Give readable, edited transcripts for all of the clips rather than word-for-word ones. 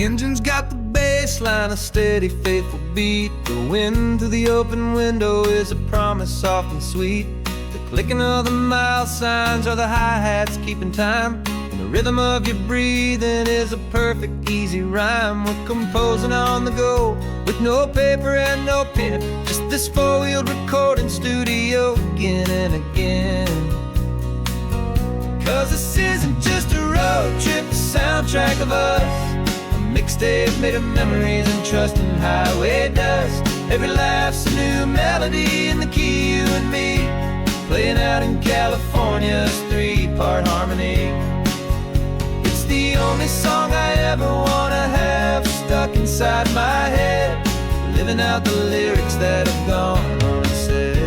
engine's got the bass line, a steady, faithful beat. The wind through the open window is a promise soft and sweet. The clicking of the mile signs are the hi-hats keeping time. And the rhythm of your breathing is a perfect, easy rhyme. We're composing on the go with no paper and no pen, just this four-wheeled recording studio again and again. 'Cause this isn't just a road trip, the soundtrack of us. Mixtape made of memories and trust in highway dust. Every laugh's a new melody in the key, you and me, playing out in California's three-part harmony. It's the only song I ever wanna have stuck inside my head, living out the lyrics that have gone unsaid.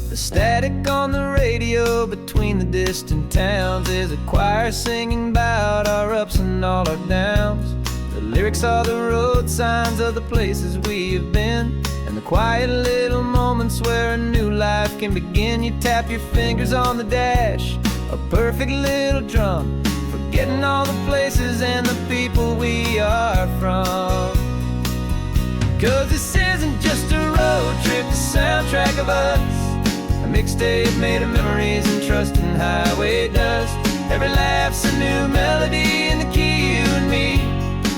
The static on the radio between the distant towns is a choir singing about our ups and all our downs. The lyrics are the road signs of the places we have been, and the quiet little moments where a new life can begin. You tap your fingers on the dash, a perfect little drum, forgetting all the places and the people we are from. 'Cause this isn't just a road trip, the soundtrack of us. Mixtape made of memories and trust in highway dust. Every laugh's a new melody in the key, you and me,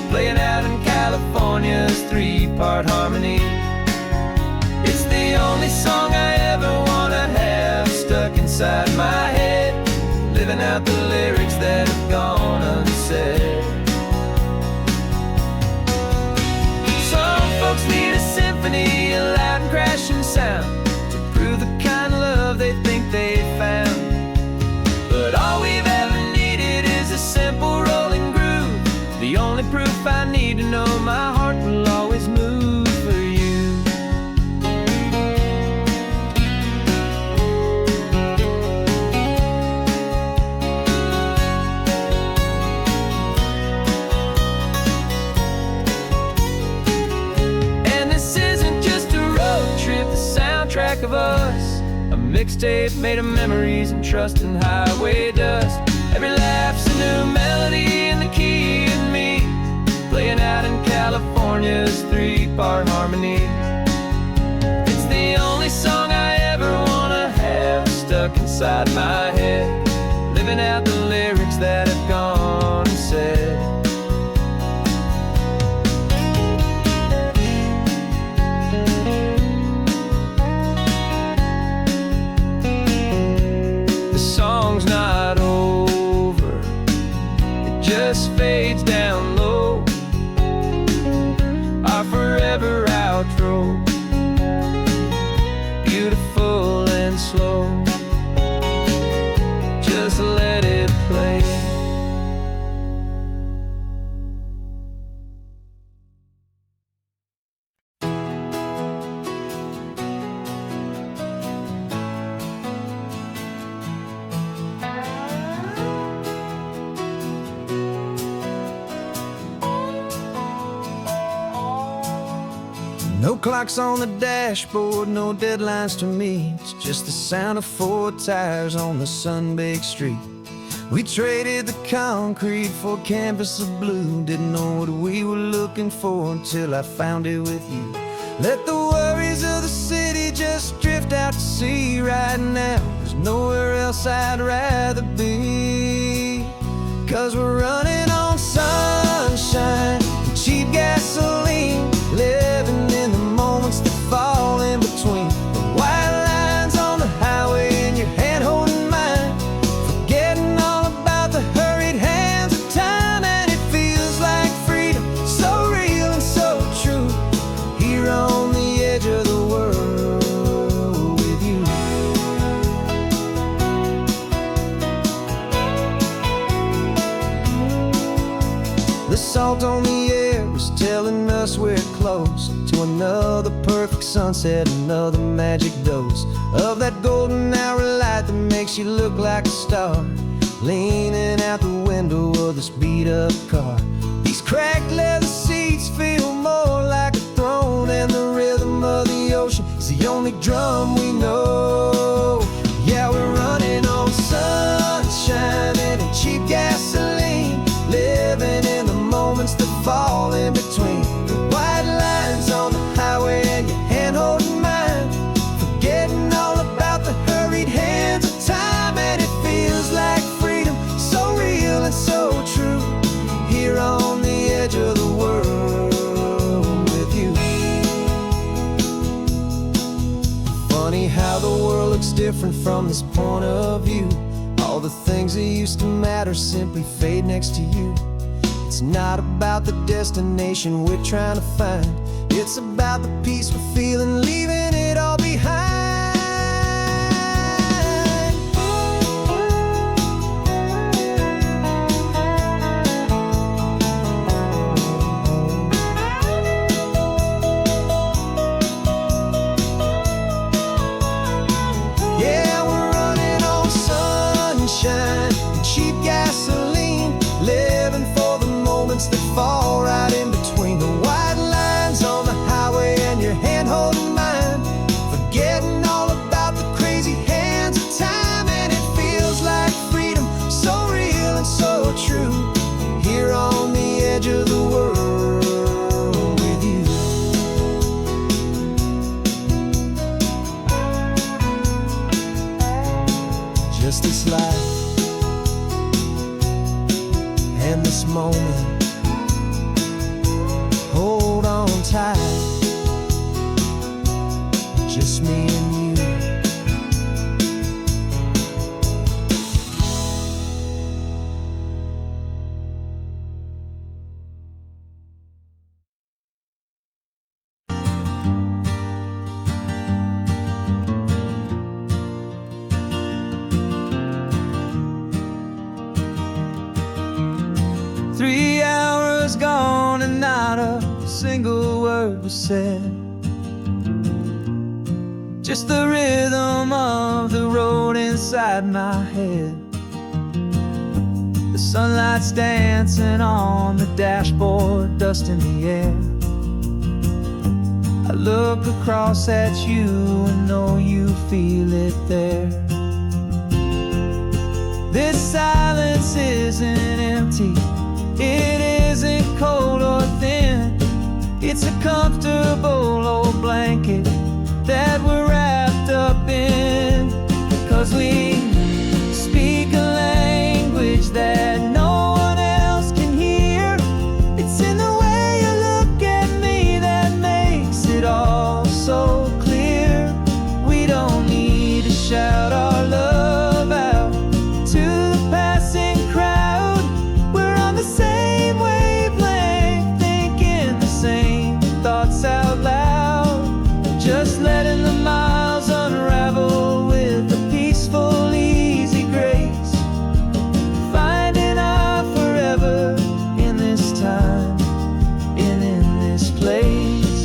playing out in California's three-part harmony. It's the only song I ever wanna have stuck inside my head, living out the lyrics that have gone unsaid. Some folks need a symphony, a loud and crashing sound, the kind of love they think they found. But all we've ever needed is a simple rolling groove, the only proof I need to know my heart will always move for you. And this isn't just a road trip, the soundtrack of us. A mixtape made of memories and trust in highway dust. Every laugh's a new melody in the key, and me, playing out in California's three-part harmony. It's the only song I ever wanna have stuck inside my head, living out the lyrics that have gone unsaid. Song's not over, it just fades down low, our forever outro, beautiful and slow, just let it play. No clocks on the dashboard, no deadlines to meet, just the sound of four tires on the sun-baked street. We traded the concrete for a canvas of blue, didn't know what we were looking for until I found it with you. Let the worries of the city just drift out to sea right now. There's nowhere else I'd rather be, 'cause we're running on sunshine and cheap gasoline, living in the moments that fall in between the white lines on the highway and your hand holding mine, forgetting all about the hurried hands of time. And it feels like freedom, so real and so true, here on the edge of the world with you. The salt on the air is telling us we're close to another perfect sunset, another magic dose of that golden hour light that makes you look like a star, leaning out the window of this beat-up car. These cracked leather seats feel more like a throne, and the rhythm of the ocean is the only drum we know. Yeah, we're running on sunshine and cheap gasoline, how the world looks different from this point of view. All the things that used to matter simply fade next to you. It's not about the destination we're trying to find. It's about the peace we're feeling, leaving it all behind. Yeah, we're running on sunshine and cheap gasoline, living for the moments that fall right in between the white lines on the highway and your hand holding mine, forgetting all about the crazy hands of time. And it feels like freedom, so real and so true, here on the edge of the world with you. Just this life and this moment, hold on tight, just me and you. Three hours gone and not a single word was said. Just the rhythm of the road inside my head. The sunlight's dancing on the dashboard, dust in the air. I look across at you and know you feel it there. This silence isn't empty, it isn't cold or thin. It's a comfortable old blanket that we're wrapped up in. 'Cause we speak a language that no one else can hear. It's in the way you look at me that makes it all so clear. We don't need to shout our love out to the passing crowd. We're on the same wavelength, thinking the same thoughts out loud. Just letting the miles unravel with a peaceful, easy grace. Finding our forever in this time and in this place.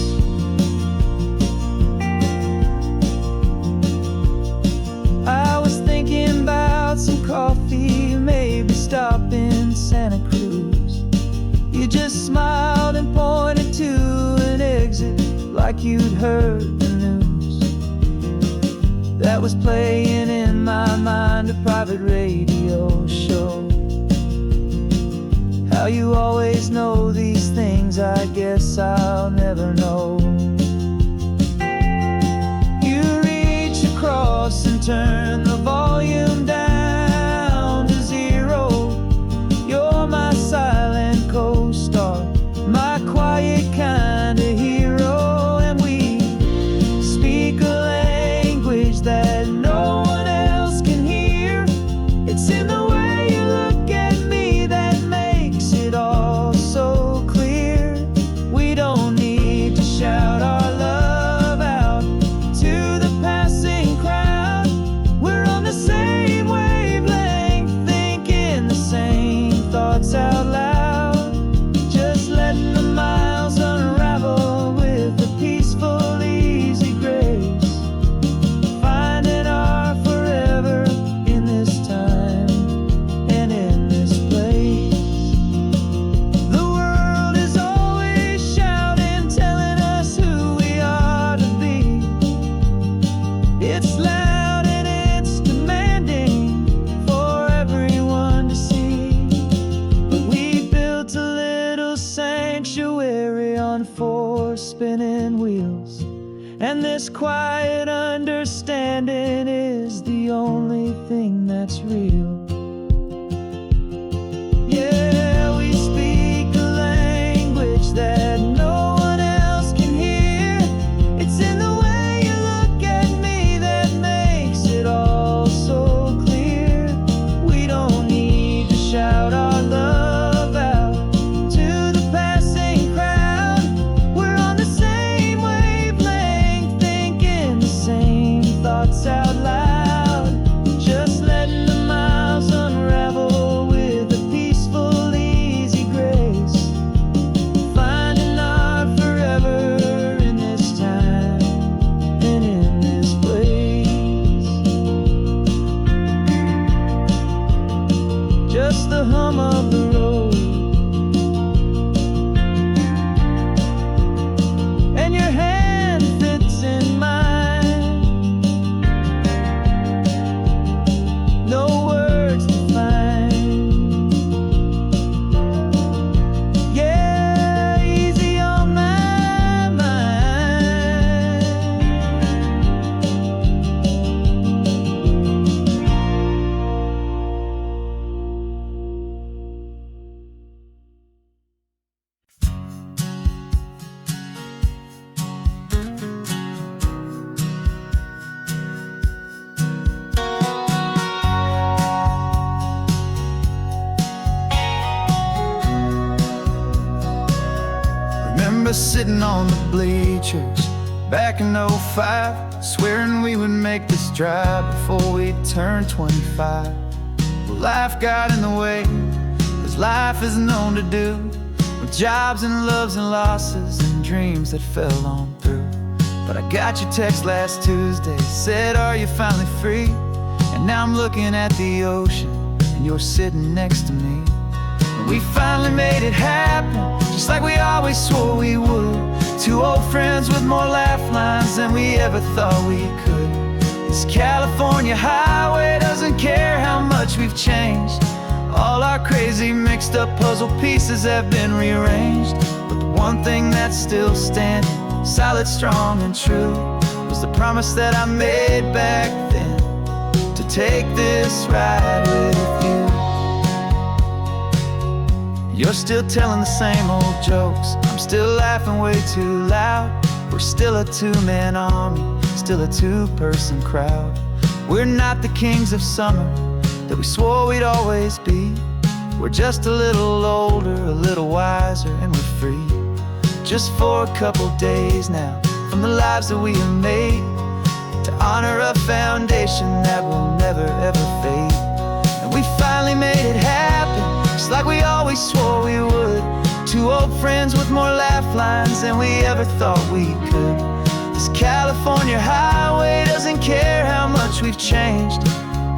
I was thinking about some coffee, maybe stop in Santa Cruz. You just smiled and pointed to an exit like you'd heard the news. That was playing in my mind, a private radio show. How you always know these things, I guess I'll never know. You reach across and turn the volume down to zero. You're my silent co-star, my quiet kind of hero. And we speak a language that no one else can hear. It's in the way you look at me that makes it all so clear. We don't need to shout our love out to the passing crowd. We're on the same wavelength, thinking the same thoughts out loud. Just letting the miles unravel with a peaceful, easy grace. Finding our forever in this time and in this place. The world is always shouting, telling us who we are to be. It's loud and it's demanding for everyone to see. But we built a little sanctuary on four spinning wheels, and this quiet understanding is the only thing that's real. Yeah, we speak a language that no one else can hear. It's in the way you look at me that sitting on the bleachers back in '05, swearing we would make this drive before we turned 25. Well, life got in the way, as life is known to do, with jobs and loves and losses and dreams that fell on through. But I got your text last Tuesday, said, are you finally free? And now I'm looking at the ocean, and you're sitting next to me. And we finally made it happen, just like we always swore we would. Two old friends with more laugh lines than we ever thought we could. This California highway doesn't care how much we've changed. All our crazy mixed up puzzle pieces have been rearranged. But the one thing that's still standing, solid, strong, and true, was the promise that I made back then, to take this ride with you. You're still telling the same old jokes, I'm still laughing way too loud. We're still a two-man army, still a two-person crowd. We're not the kings of summer that we swore we'd always be. We're just a little older, a little wiser, and we're free. Just for a couple days now, from the lives that we have made, to honor a foundation that will never ever fade. And we finally made it happen, just like we always swore we would. Two old friends with more laugh lines than we ever thought we could. This California highway doesn't care how much we've changed.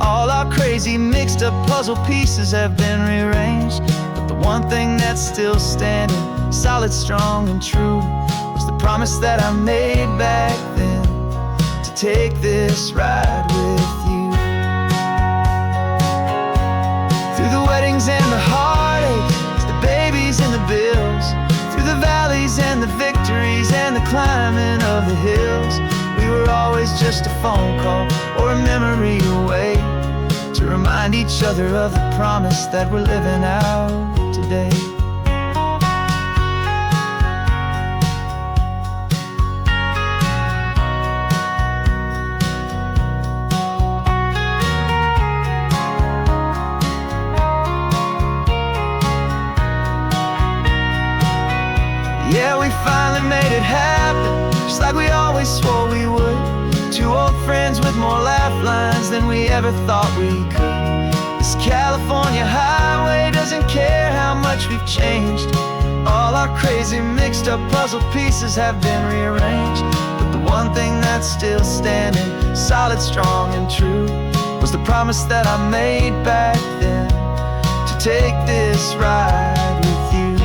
All our crazy mixed up puzzle pieces have been rearranged. But the one thing that's still standing, solid, strong, and true, was the promise that I made back then, to take this ride with you. Through the weddings and the heartaches, the babies and the bills, through the valleys and the victories and the climbing of the hills, we were always just a phone call or a memory away, to remind each other of the promise that we're living out today. Yeah, we finally made it happen, just like we always swore we would. Two old friends with more laugh lines than we ever thought we could. This California highway doesn't care how much we've changed. All our crazy mixed up puzzle pieces have been rearranged. But the one thing that's still standing, solid, strong, and true, was the promise that I made back then, to take this ride with you.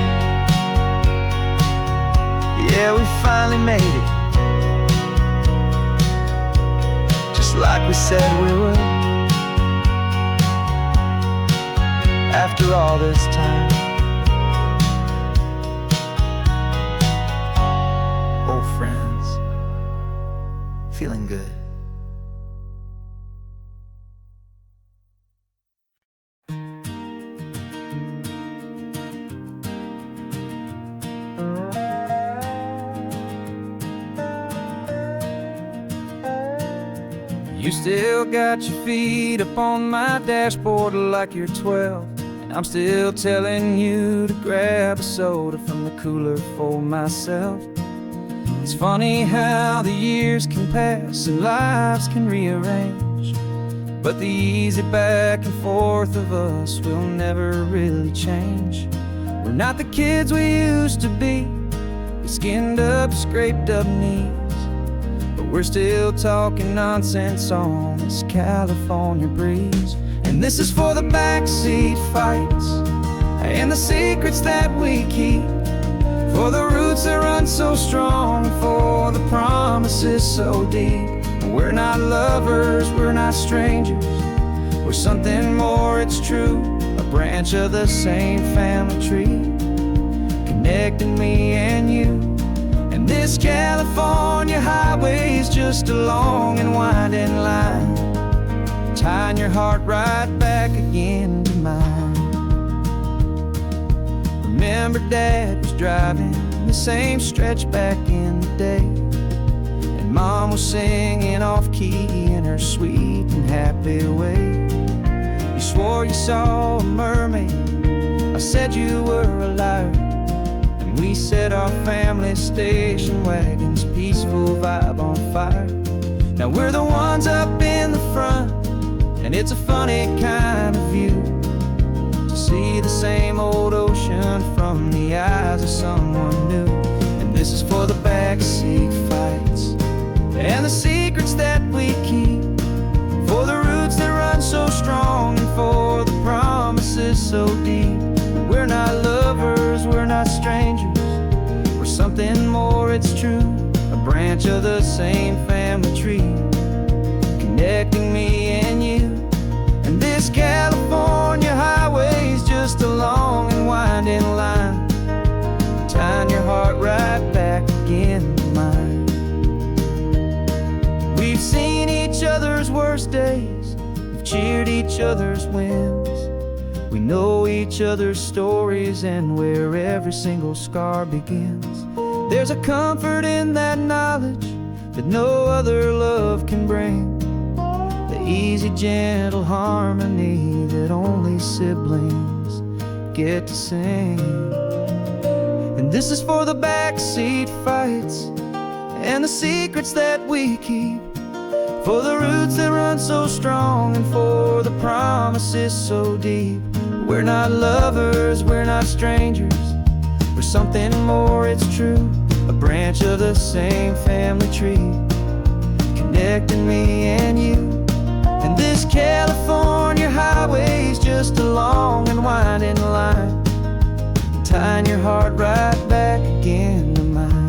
Yeah, we finally made it, just like we said we would. After all this time, old friends, feeling good. You still got your feet up on my dashboard like you're 12, and I'm still telling you to grab a soda from the cooler for myself. It's funny how the years can pass and lives can rearrange, but the easy back and forth of us will never really change. We're not the kids we used to be, with skinned up, scraped up knees, but we're still talking nonsense on this California breeze. And this is for the backseat fights and the secrets that we keep, for the roots that run so strong, for the promises so deep. We're not lovers, we're not strangers, we're something more, it's true, a branch of the same family tree, connecting me and you. And this California highway is just a long and winding line, tying your heart right back again to mine. Remember Dad was driving the same stretch back in the day, and Mom was singing off-key in her sweet and happy way. You swore you saw a mermaid, I said you were a liar, and we set our family station wagon's peaceful vibe on fire. Now we're the ones up in the front, and it's a funny kind of view to see the same old ocean from the eyes of someone new. And this is for the backseat fights and the secrets that we keep, for the roots that run so strong and for the promises so deep. We're not lovers, we're not strangers, we're something more, it's true. A branch of the same family tree, connecting me and you. And this California highway's just a long and winding line, tying your heart right back again to mine. We've seen each other's worst days, we've cheered each other's wins. We know each other's stories and where every single scar begins. There's a comfort in that knowledge that no other love can bring, the easy, gentle harmony that only siblings get to sing. And this is for the backseat fights and the secrets that we keep, for the roots that run so strong and for the promises so deep. We're not lovers, we're not strangers, we're something more, it's true. A branch of the same family tree, connecting me and you. And this California highway's just a long and winding line, tying your heart right back again to mine.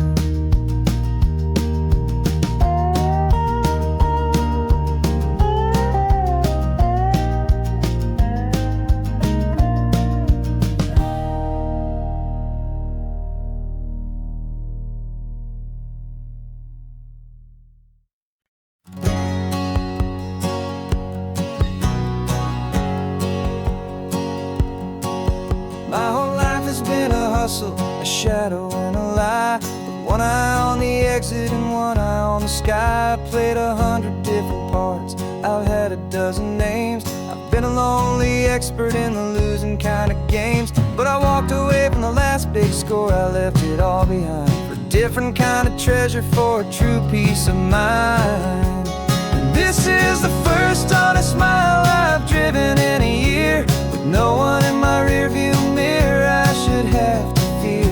My whole life has been a hustle, a shadow and a lie, with one eye on the exit and one eye on the sky. I played 100 different parts, I've had a dozen names. I've been a lonely expert in the losing kind of games, but I walked away from the last big score, I left it all behind for a different kind of treasure, for a true peace of mind. And this is the first honest mile I've driven in a year, with no one in my rearview mirror I should have to fear.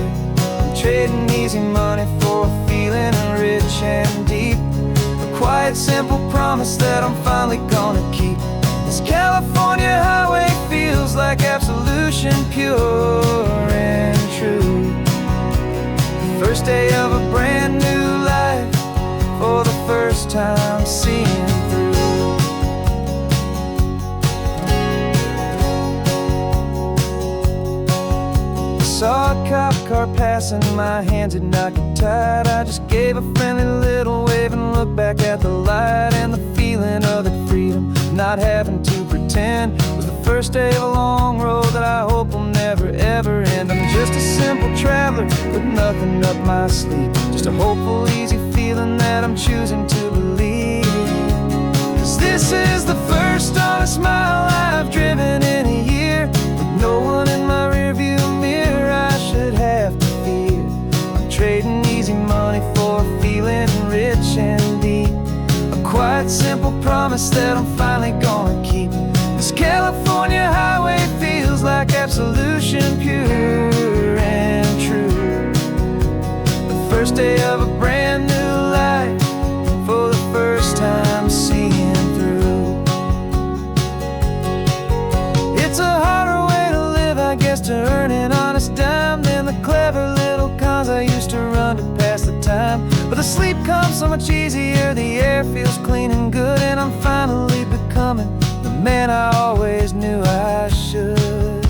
I'm trading easy money for a feeling rich and deep, a quiet, simple promise that I'm finally gonna keep. This California highway feels like absolution, pure and true. The first day of a brand new life, for the first time seeing through. Saw a cop car passing, my hands had not got tied. I just gave a friendly little wave and looked back at the light, and the feeling of that freedom, not having to pretend, was the first day of a long road that I hope will never ever end. I'm just a simple traveler with nothing up my sleeve, just a hopeful, easy feeling that I'm choosing to believe. 'Cause this is the first honest mile I've driven in a year, with no one in my rearview mirror I should have to fear. I'm trading easy money for a feeling rich and deep, a quiet, simple promise that I'm finally gonna keep. This California highway feels like absolution, pure and true. The first day of a brand new life, for the first time seeing through. It's a harder way to live, I guess, to earn an honest dime than the clever little cons I used to run to pass the time. But the sleep comes so much easier, the air feels clean and good, and I'm finally becoming the man I always knew I should.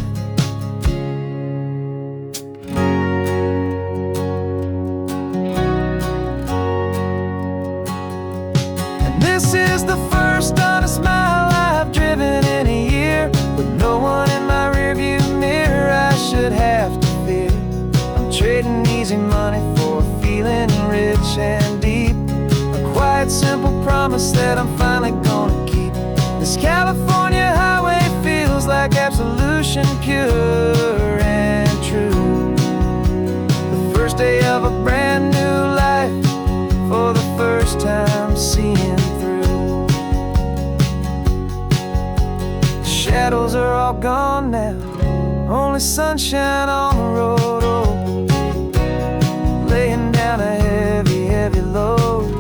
And this is the first honest mile I've driven in a year, with no one in my rearview mirror I should have to fear. I'm trading easy money for a feeling rich and deep, a quiet, simple promise that I'm finally gonna keep. This California highway feels like absolution, pure and true. The first time seeing through. The shadows are all gone now, only sunshine on the road. Oh, laying down a heavy, heavy load,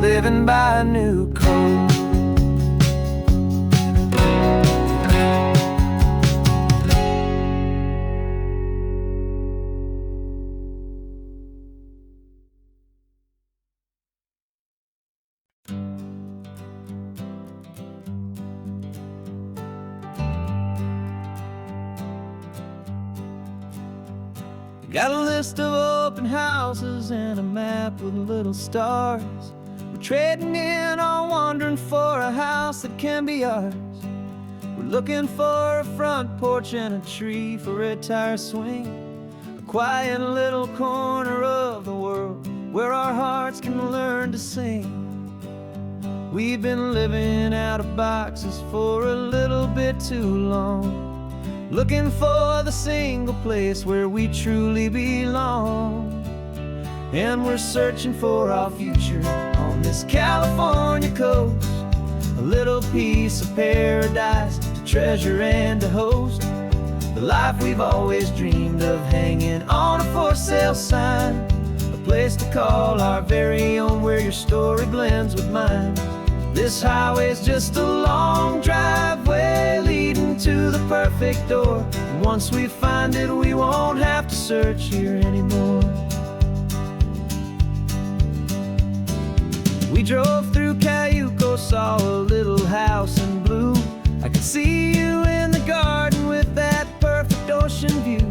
living by a new code. Got a list of open houses and a map with little stars. We're trading in or wandering for a house that can be ours. We're looking for a front porch and a tree for a tire swing, a quiet little corner of the world where our hearts can learn to sing. We've been living out of boxes for a little bit too long, looking for the single place where we truly belong. And we're searching for our future on this California coast, a little piece of paradise to treasure and to host, the life we've always dreamed of hanging on a for sale sign, a place to call our very own where your story blends with mine. This highway's just a long driveway leading to the perfect door, and once we find it, we won't have to search here anymore. We drove through Cayuco, saw a little house in blue. I could see you in the garden with that perfect ocean view.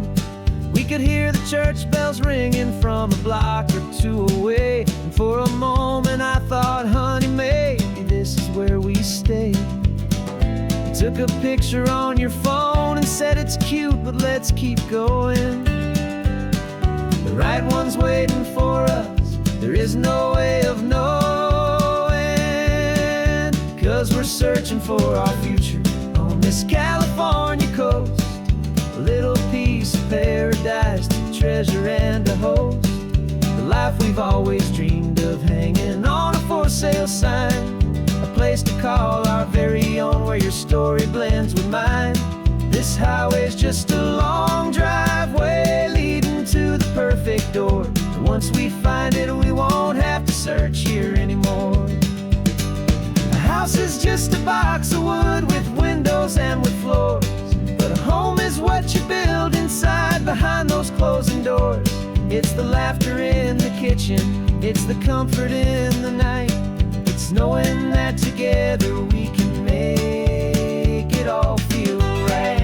We could hear the church bells ringing from a block or two away, and for a moment I thought, honey, maybe this is where we stay. You took a picture on your phone and said it's cute, but let's keep going. The right one's waiting for us, there is no way of knowing, 'cause we're searching for our future on this California coast, a little piece of paradise to treasure and to host, the life we've always dreamed of hanging on a for sale sign, a place to call our very own where your story blends with mine. This highway's just a long driveway leading to the perfect door, and once we find it, we won't have to search here anymore. A house is just a box of wood with windows and with floors, but a home is what you build inside behind those closing doors. It's the laughter in the kitchen, it's the comfort in the night, it's knowing that together we can make it all feel right.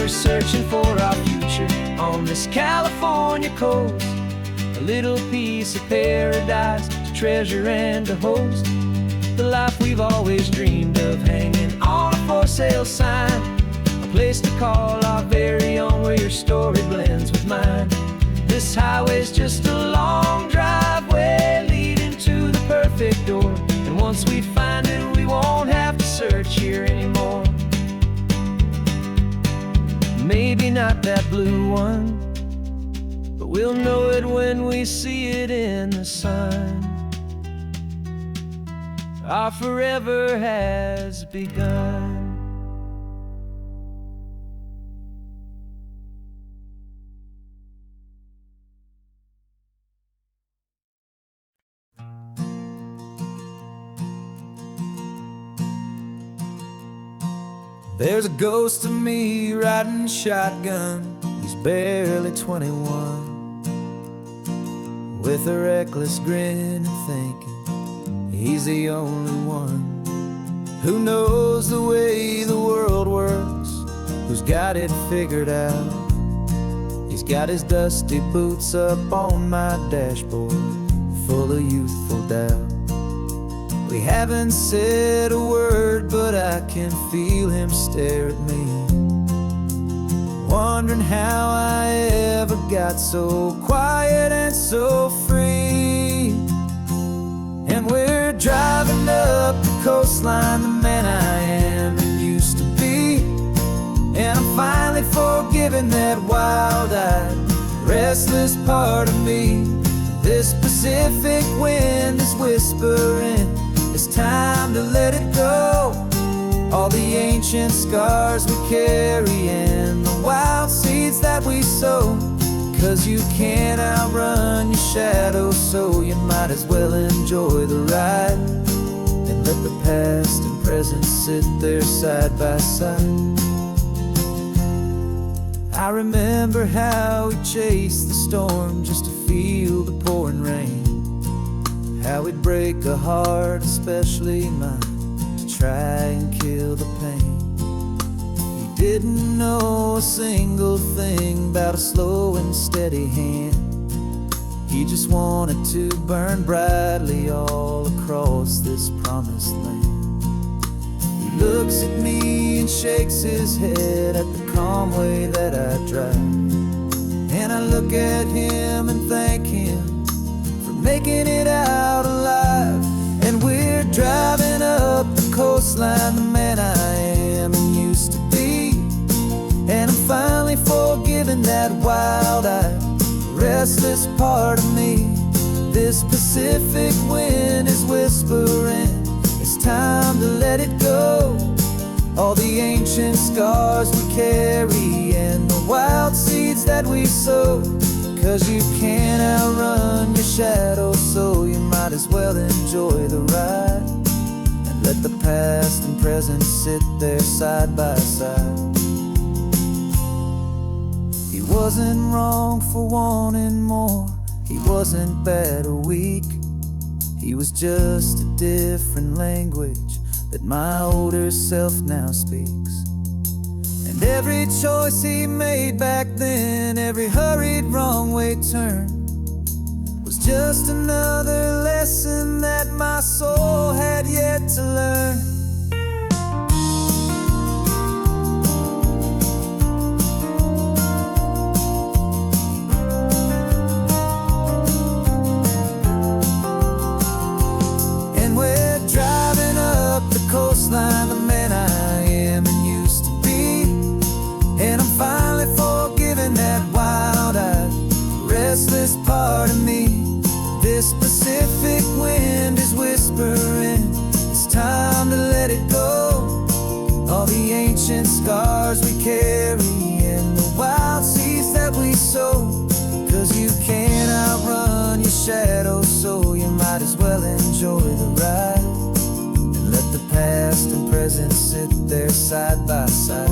Searching for our future on this California coast, a little piece of paradise to treasure and to host, the life we've always dreamed of hanging on a for sale sign, a place to call our very own where your story blends with mine. This highway's just a long driveway leading to the perfect door, and once we find it, we won't have to search here anymore. Maybe not that blue one, but we'll know it when we see it in the sun. Our forever has begun. There's a ghost of me riding shotgun. He's barely 21, with a reckless grin and thinking he's the only one who knows the way the world works, who's got it figured out. He's got his dusty boots up on my dashboard, full of youthful doubt. We haven't said a word, but I can feel him stare at me, wondering how I ever got so quiet and so free. And we're driving up the coastline, the man I am and used to be. And I'm finally forgiving that wild-eyed, restless part of me. This Pacific wind is whispering, it's time to let it go. All the ancient scars we carry and the wild seeds that we sow. 'Cause you can't outrun your shadow, so you might as well enjoy the ride and let the past and present sit there side by side. I remember how we chased the storm just to feel the pouring rain, how we'd break a heart, especially mine, to try and kill the pain. He didn't know a single thing about a slow and steady hand. He just wanted to burn brightly all across this promised land. He looks at me and shakes his head at the calm way that I drive, and I look at him and thank him for making it out alive. And we're driving up the coastline, the man I am and used to be. And I'm finally forgiving that wild-eyed, restless part of me. This Pacific wind is whispering, it's time to let it go. All the ancient scars we carry and the wild seeds that we sow. 'Cause you can't outrun your shadow, so you might as well enjoy the ride and let the past and present sit there side by side. He wasn't wrong for wanting more, he wasn't bad or weak. He was just a different language that my older self now speaks. And every choice he made back then, every hurried wrong way turn, was just another lesson that my soul had yet to learn. Coastline, the man I am and used to be. And I'm finally forgiving that wild-eyed, restless part of me. This Pacific wind is whispering, it's time to let it go. All the ancient scars we carry and the wild seeds that we sow. 'Cause you can't outrun your shadow, so you might as well enjoy the ride. Let the past and present sit there side by side.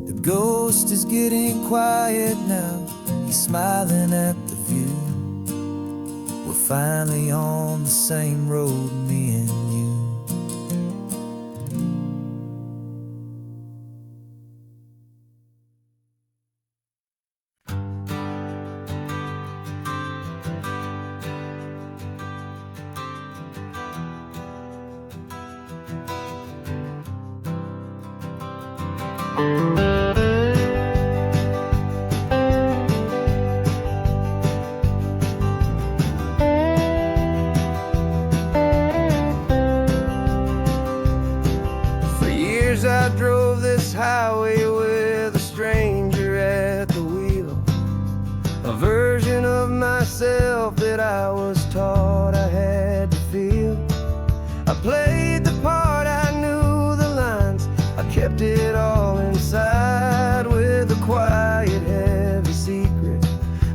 The ghost is getting quiet now, he's smiling at the view. We're finally on the same road, me and you. For years I drove this highway with a stranger at the wheel, a version of myself that I was taught I had to feel. I played the part, I knew the lines, I kept it all inside with a quiet, heavy secret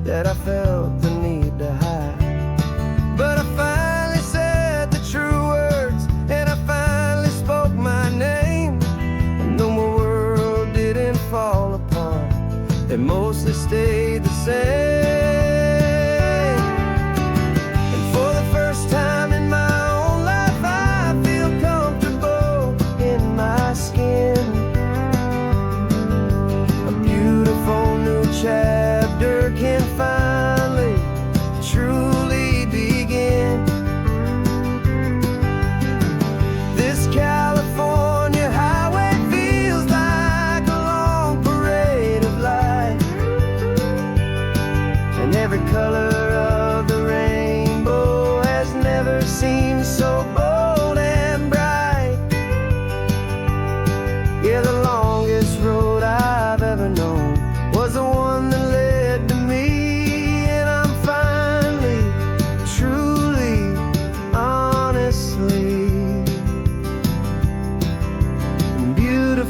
that I felt the need to hide. But I finally said the true words, and I finally spoke my name. And though my world didn't fall apart, it mostly stayed the same. And for the first time in my own life, I feel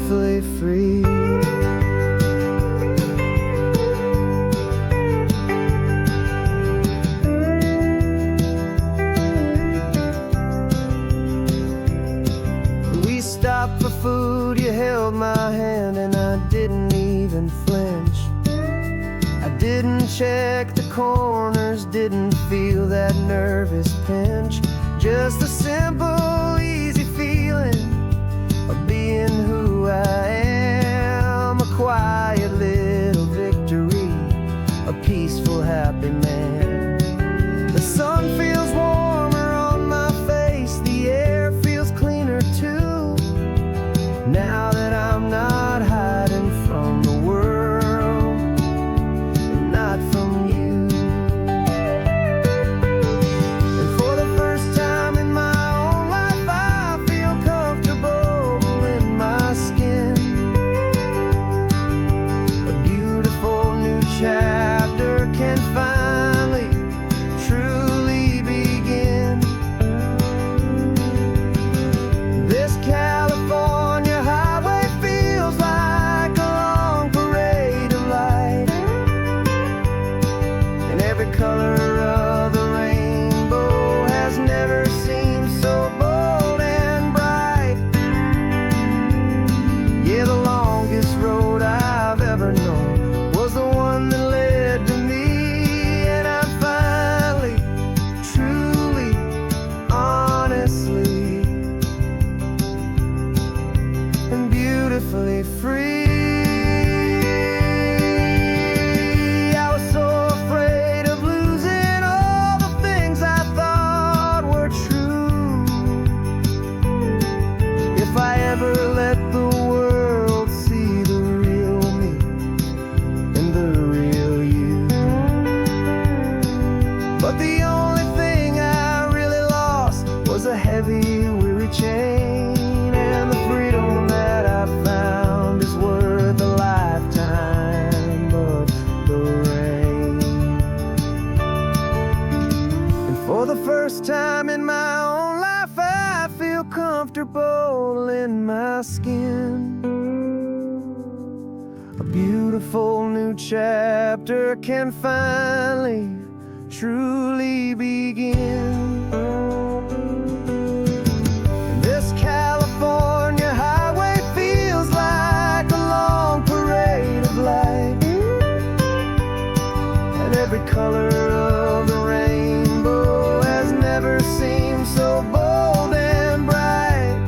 beautifully free. We stopped for food, you held my hand, and I didn't even flinch. I didn't check the corners, didn't feel that nervous pinch. Just a simple, easy feeling of being who I am. A quiet little victory, a peaceful, happy man. The sun feels warmer on my face, the air feels cleaner too. Now that I'm not hiding from the world, and not from you. And for the first time in my own life, I feel comfortable in my skin. A beautiful new chapter can finally, truly begin. This California highway feels like a long parade of light, and every color of the rainbow has never seemed so bold and bright. Yeah, the longest road I've ever known was the one that led to me, and I'm finally, truly, honestly, and beautifully free. I was so afraid of losing all the things I thought were true. If I ever let the world see the real me and the real you. But the only thing I really lost was a heavy, weary chain, and the freedom that I found is worth a lifetime of the rain. And for the first time in my own life, I feel comfortable in my skin. A beautiful new chapter can finally, truly begin. This California highway feels like a long parade of light, and every color of the rainbow has never seemed so bold and bright.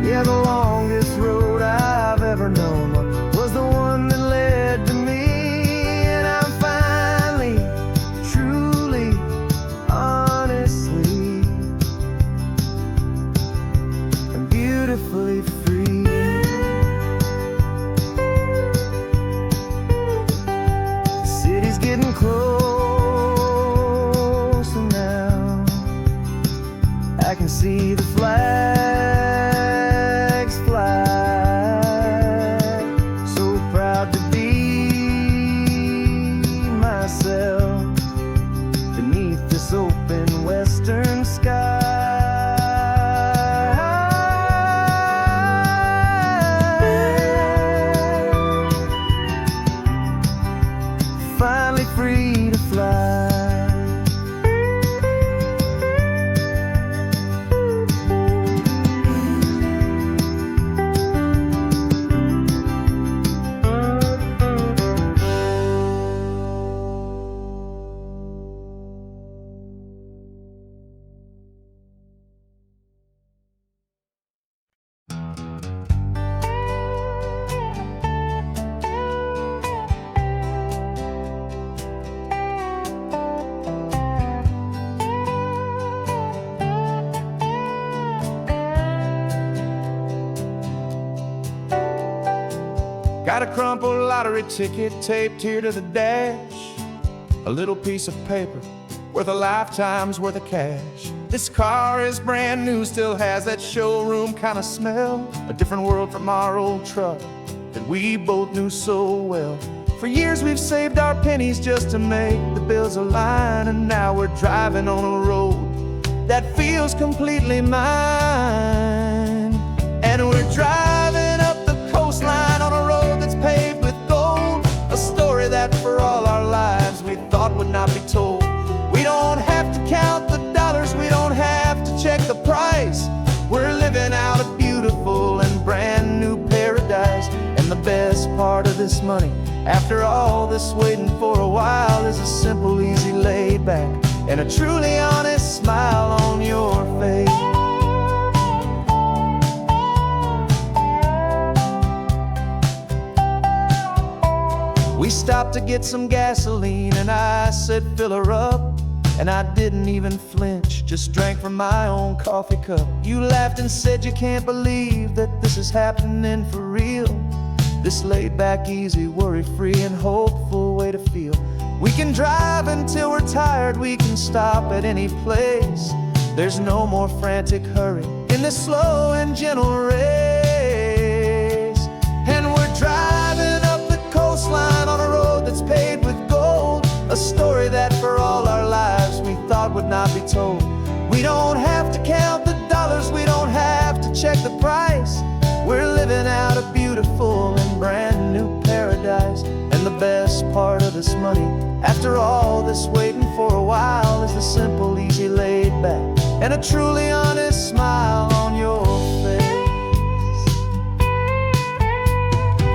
Yeah, the longest road I've ever known was the one that led to me, and I'm finally, truly, honestly, and beautifully free. The city's getting closer now. I can see the flags fly. So proud to be myself beneath this open western sky. Finally free to fly. Got a crumpled lottery ticket taped here to the dash, a little piece of paper worth a lifetime's worth of cash. This car is brand new, still has that showroom kind of smell, a different world from our old truck that we both knew so well. For years we've saved our pennies just to make the bills align, and now we're driving on a road that feels completely mine. And we're driving this money. After all this waiting for a while is a simple, easy, laid back, and a truly honest smile on your face. We stopped to get some gasoline and I said fill her up, and I didn't even flinch, just drank from my own coffee cup. You laughed and said you can't believe that this is happening for real. This laid back, easy, worry-free and hopeful way to feel. We can drive until we're tired, we can stop at any place. There's no more frantic hurry in this slow and gentle race. And we're driving up the coastline on a road that's paved with gold, a story that for all our lives we thought would not be told. We don't have to count the dollars, we don't have to check the price. We're living out a beautiful and brand new paradise. And the best part of this money, after all this waiting for a while, is the simple, easy, laid back, and a truly honest smile on your face.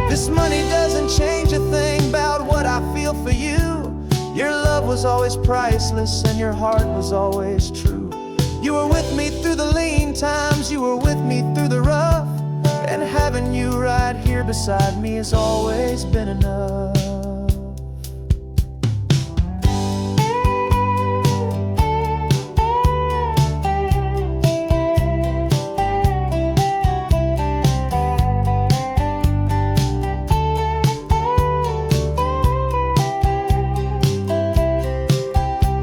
This money doesn't change a thing about what I feel for you. Your love was always priceless and your heart was always true. You were with me through the lean times, you were with me through the rough, and having you right here beside me has always been enough.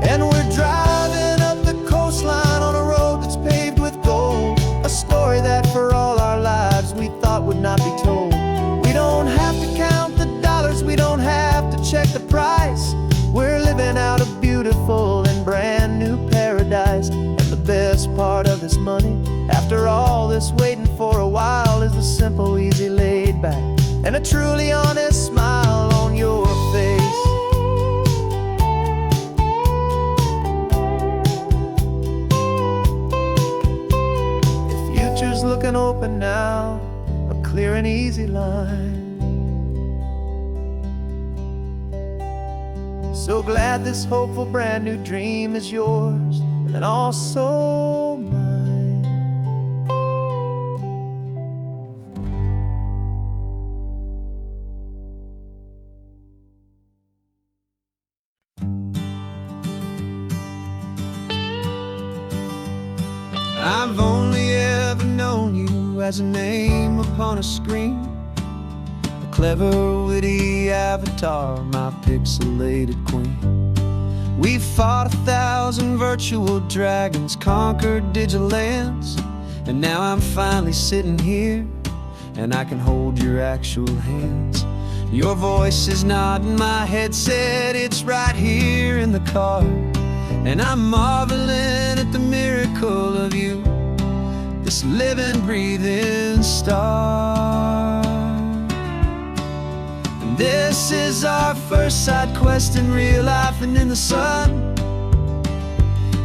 And we're driving up the coastline on a road that's paved with gold, a story that for all our lives we thought would not be told. We don't have to count the dollars, we don't have to check the price. We're living out a beautiful and brand new paradise. And the best part of this money, after all this waiting for a while, is the simple, easy, laid back, and a truly honest smile on your face. Future's looking open now, a clear and easy line. So glad this hopeful brand new dream is yours and also mine. I've only ever known you as a name upon a screen, a clever, witty avatar, my pixelated queen. We fought 1,000 virtual dragons, conquered digital lands, and now I'm finally sitting here, and I can hold your actual hands. Your voice is not in my headset, it's right here in the car, and I'm marveling at the miracle of you, this living, breathing star. And this is our first side quest in real life and in the sun.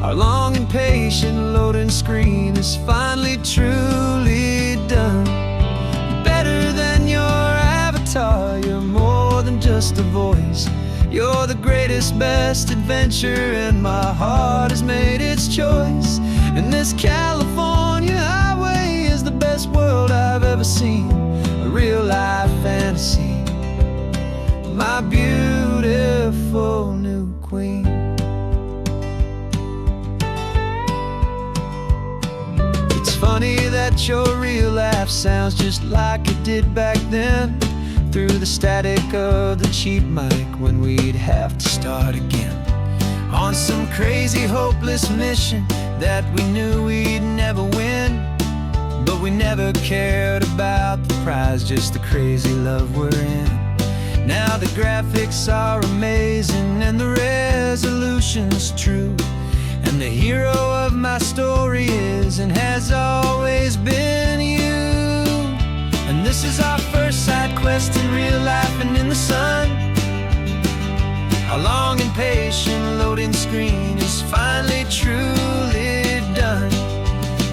Our long and patient loading screen is finally truly done. You're better than your avatar, you're more than just a voice. You're the greatest, best adventure, and my heart has made its choice. And this California highway is the best world I've ever seen, a real life fantasy, my beautiful new queen. It's funny that your real life sounds just like it did back then, through the static of the cheap mic when we'd have to start again, on some crazy hopeless mission that we knew we'd never win. But we never cared about the prize, just the crazy love we're in. Now the graphics are amazing and the resolution's true, and the hero of my story is and has always been you. And this is our first side quest in real life and in the sun. Our long and patient loading screen is finally truly done.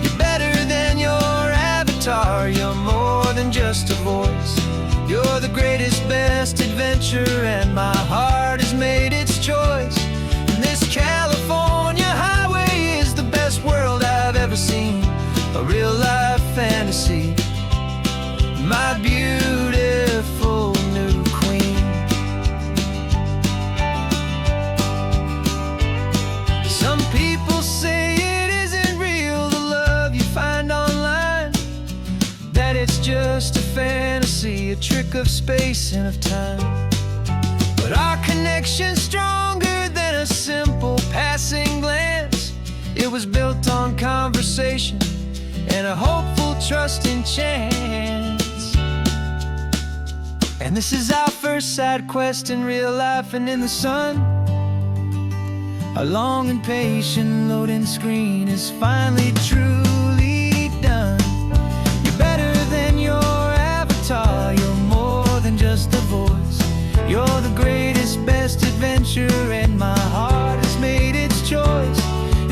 You're better than your avatar, you're more than just a voice. You're the greatest, best adventure, and my heart has made its choice. And this California highway is the best world I've ever seen. A real life fantasy, my beautiful new queen. Some people say it isn't real, the love you find online, that it's just a fantasy, a trick of space and of time. But our connection's stronger than a simple passing glance. It was built on conversation and a hopeful, trusting chance. And this is our first side quest in real life and in the sun. Our long and patient loading screen is finally truly done. You're better than your avatar, you're more than just a voice. You're the greatest, best adventure, and my heart has made its choice.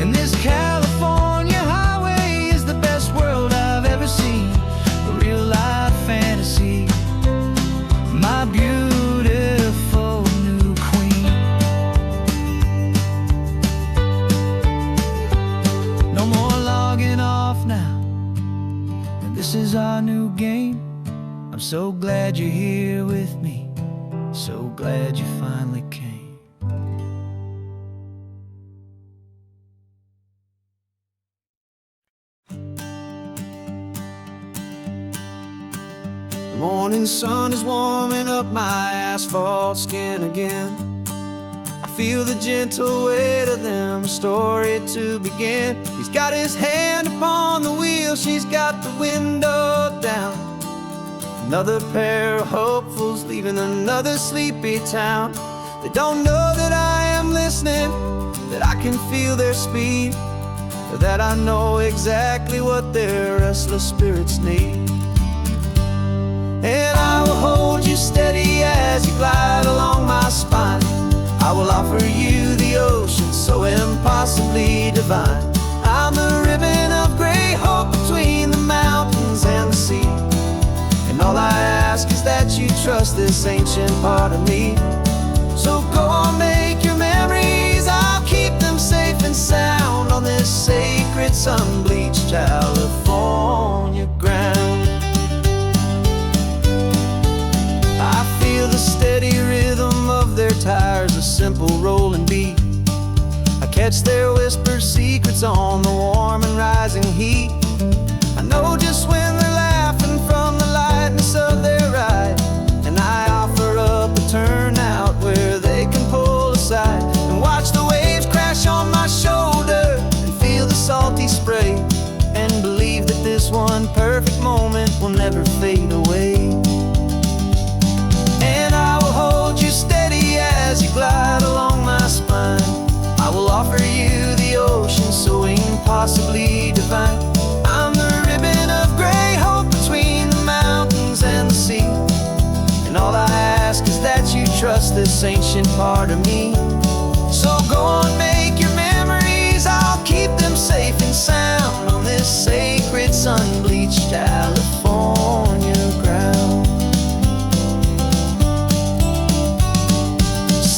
And this California highway is the best world I've ever seen. A real life fantasy, my beautiful new queen. No more logging off now, and this is our new game. I'm so glad you're here with me, so glad you finally came. The morning sun is warming up my asphalt skin again. I feel the gentle weight of them, a story to begin. He's got his hand upon the wheel, she's got the window down. Another pair of hopefuls leaving another sleepy town. They don't know that I am listening, that I can feel their speed, or that I know exactly what their restless spirits need. And I will hold you steady as you glide along my spine. I will offer you the ocean so impossibly divine. I'm the ribbon of gray hope between the mountains and the sea. And all I ask is that you trust this ancient part of me. So go on, make your memories, I'll keep them safe and sound on this sacred sun-bleached California ground. I feel the steady rhythm of their tires, a simple rolling beat. I catch their whispered secrets on the warm and rising heat. I know just when they're laughing from the lightness of their ride, and I offer up a turnout where they can pull aside and watch the waves crash on my shoulder and feel the salty spray, and believe that this one perfect moment will never fade away. And I will hold you steady as you glide along my spine. I will offer you the ocean so impossibly divine. I'm the ribbon of gray hope between the mountains and the sea. And all I ask is that you trust this ancient part of me. So go on, make your memories, I'll keep them safe and sound on this sacred sun-bleached California ground.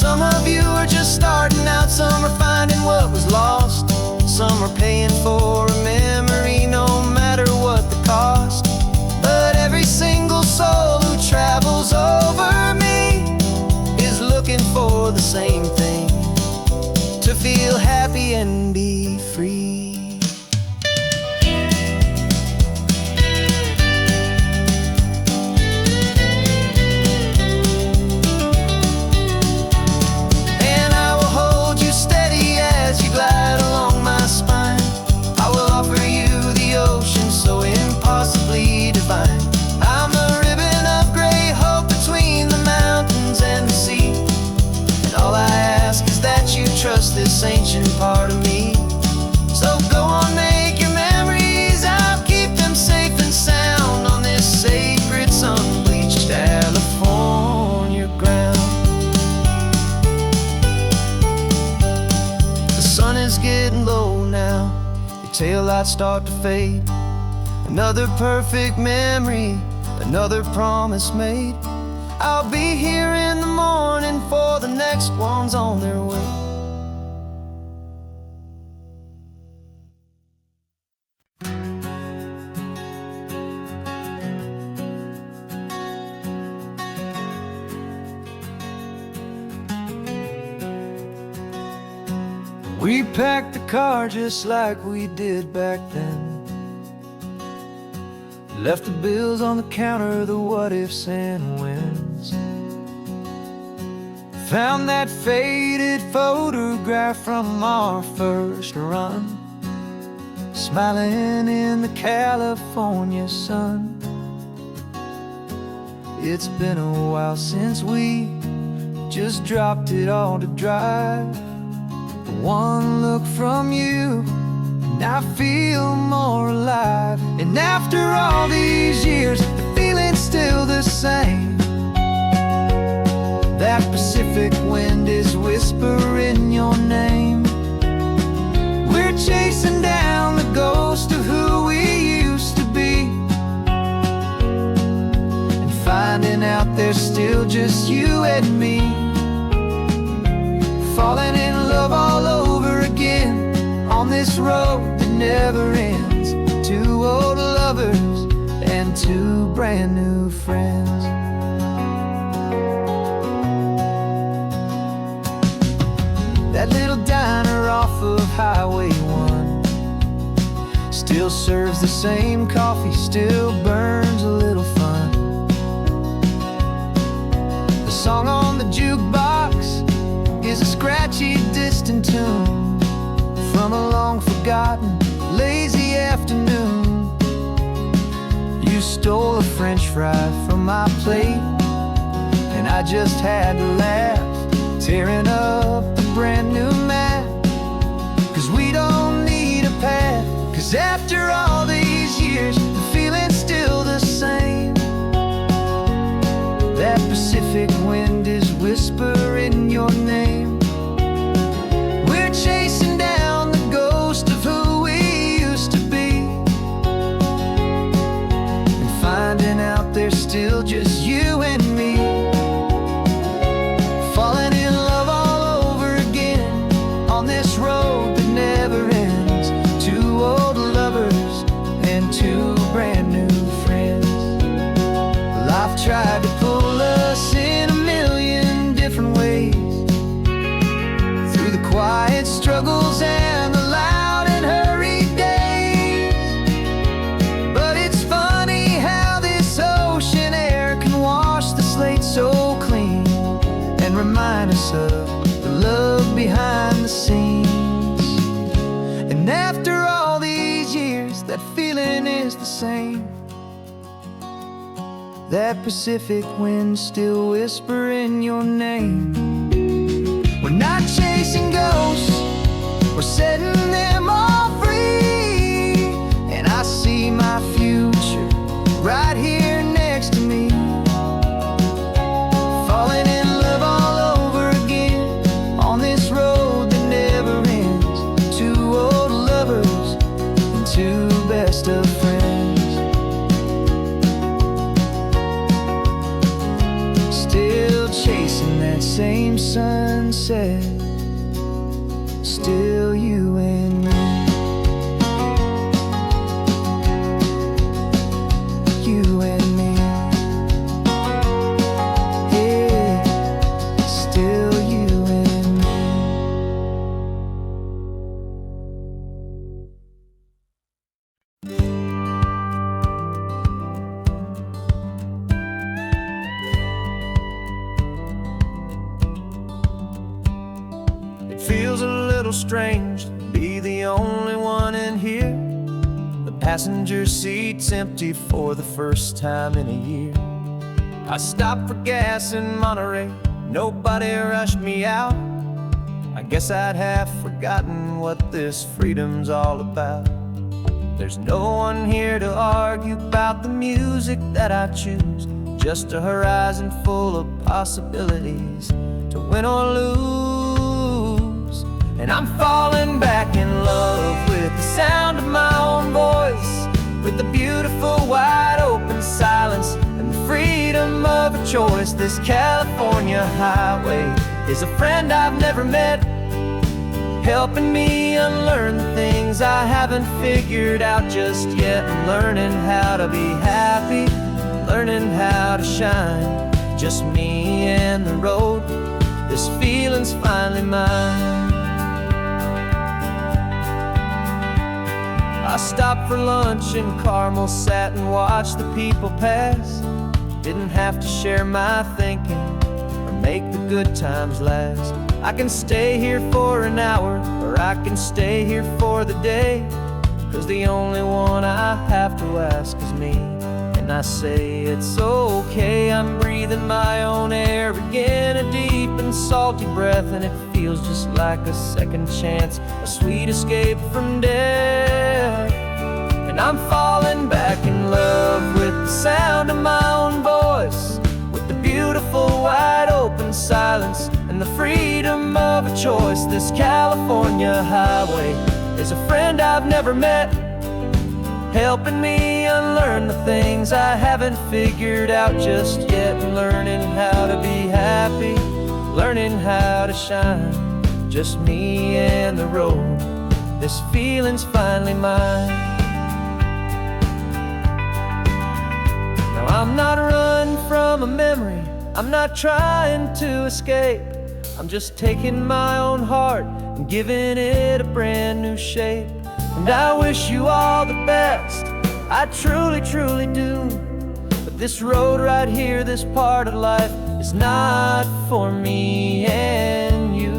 Some of you are just starting out, some are finding what was lost, some are paying for a memory no matter what the cost. But every single soul who travels over me is looking for the same thing, to feel happy and be free. Glide along my spine. I will offer you the ocean so impossibly divine. I'm the ribbon of gray hope between the mountains and the sea. And all I ask is that you trust this ancient part of me. So go on, make your memories, I'll keep them safe and sound on this sacred sun-bleached California ground. Sun is getting low now, your taillights start to fade. Another perfect memory, another promise made. I'll be here in the morning for the next ones on their way. We packed the car just like we did back then. Left the bills on the counter, the what ifs and whens. Found that faded photograph from our first run, smiling in the California sun. It's been a while since we just dropped it all to drive. One look from you and I feel more alive. And after all these years, the feeling's still the same. That Pacific wind is whispering your name. We're chasing down the ghost of who we used to be, and finding out there's still just you and me. Falling in love all over again on this road that never ends. Two old lovers and two brand new friends. That little diner off of Highway 1 still serves the same coffee, still burns a little fun. The song on the jukebox is a scratchy, distant tune from a long-forgotten, lazy afternoon. You stole a French fry from my plate, and I just had to laugh, tearing up the brand new map. 'Cause we don't need a path, 'cause after all these years, the feeling's still the same. That Pacific wind is whispering your name. We're chasing down the ghost of who we used to be, and finding out there's still just you and me. Falling in love all over again on this road that never ends. Two old lovers and two brand new friends. Life tried to pull us in a million different ways, through the quiet struggles and the loud and hurried days. But it's funny how this ocean air can wash the slate so clean and remind us of the love behind the scenes. And after all these years, that feeling is the same. That Pacific wind still whispering your name. We're not chasing ghosts, we're setting them all free. And I see my future right here next to me. Falling in love all over again on this road that never ends. Two old lovers and two best of friends. Still chasing that same sunset, still you and me. You and me. Yeah, still you and me. It feels a little strange to be the only one in here. The passenger seat's empty for the first time in a year. I stopped for gas in Monterey, nobody rushed me out. I guess I'd have forgotten what this freedom's all about. There's no one here to argue about the music that I choose, just a horizon full of possibilities to win or lose. And I'm falling back in love with the sound of my own voice, with the beautiful wide open silence that choice. This California highway is a friend I've never met, helping me unlearn the things I haven't figured out just yet. I'm learning how to be happy, learning how to shine, just me and the road. This feeling's finally mine. I stopped for lunch in Carmel, sat and watched the people pass. Didn't have to share my thinking or make the good times last. I can stay here for an hour, or I can stay here for the day, 'cause the only one I have to ask is me. And I say it's okay, I'm breathing my own air again, a deep and salty breath, and it feels just like a second chance, a sweet escape from death. And I'm falling back in love with the sound of my own voice, with the beautiful wide open silence and the freedom of a choice. This California highway is a friend I've never met, helping me unlearn the things I haven't figured out just yet. Learning how to be happy, learning how to shine, just me and the road. This feeling's finally mine. Now I'm not running from a memory, I'm not trying to escape. I'm just taking my own heart and giving it a brand new shape. And I wish you all the best, I truly, truly do. But this road right here, this part of life, is not for me and you.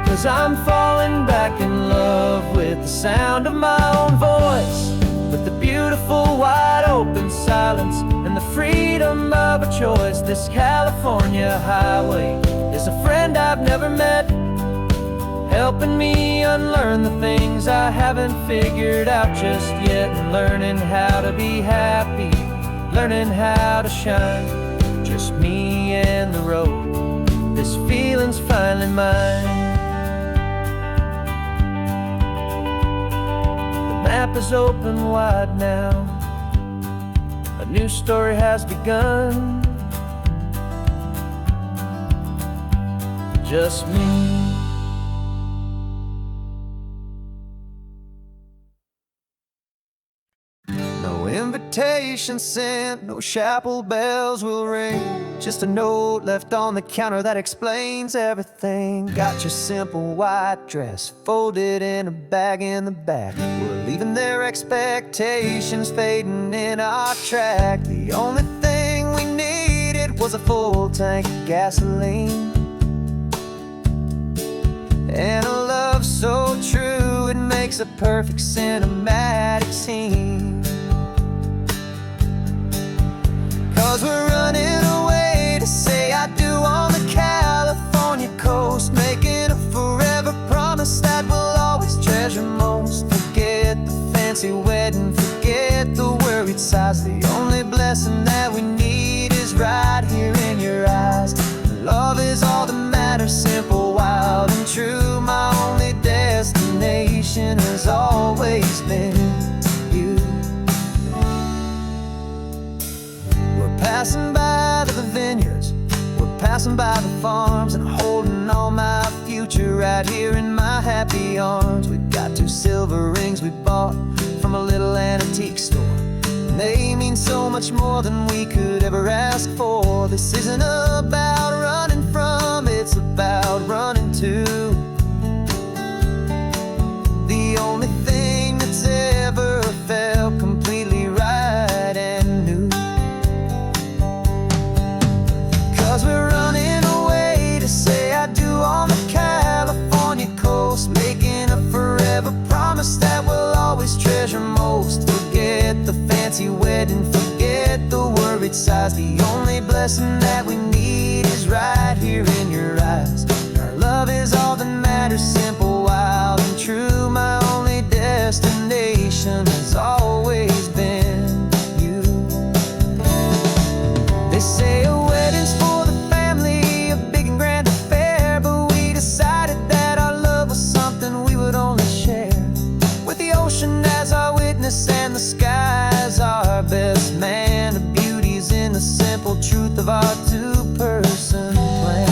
'Cause I'm falling back in love with the sound of my own voice, with the beautiful wide open silence and the freedom of a choice. This California highway is a friend I've never met, helping me unlearn the things I haven't figured out just yet. And learning how to be happy, learning how to shine, just me and the road. This feeling's finally mine. The map is open wide now, a new story has begun. Just me. No invitation sent, no chapel bells will ring, just a note left on the counter that explains everything. Got your simple white dress folded in a bag in the back. We're leaving their expectations fading in our track. The only thing we needed was a full tank of gasoline, and a love so true it makes a perfect cinematic scene. 'Cause we're running away to say I do on the California coast, making a forever promise that we'll always treasure most. Forget the fancy wedding, forget the worried sighs. The only blessing that we need is right here in your eyes. Love is all that matters, simple, wild, and true. My only destination has always been you. We're passing by the vineyards, we're passing by the farms, and holding all my future right here in my happy arms. We've got 2 silver rings we bought from a little antique store, and they mean so much more than we could ever ask for. This isn't about running from, it's about running to the only thing that's ever felt completely right and new. 'Cause we're running away to say I do on the California coast, making a forever promise that we'll always treasure most. Forget the fancy wedding, forget the worried sighs. The only blessing that we need is right here in your eyes. Our love is all that matters, simple, wild, and true. My only destination has always been you. They say a wedding's for the family, a big and grand affair, but we truth of our two-person plan.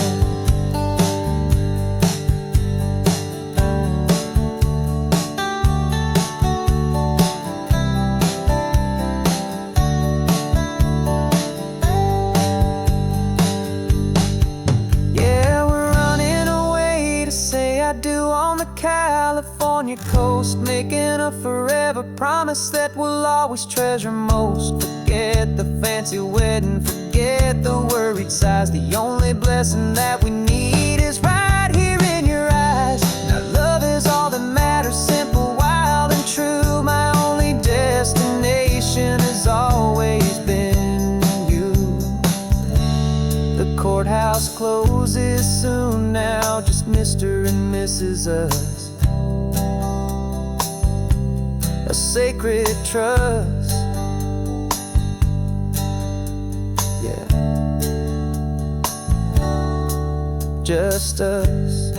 Yeah, we're running away to say I do on the California coast, making a forever promise that we'll always treasure most. Forget the fancy wedding, forget the worried sighs. The only blessing that we need is right here in your eyes. Now love is all that matters, simple, wild and true. My only destination has always been you. The courthouse closes soon now, just Mr. and Mrs. Us. A sacred trust. Yeah, just us.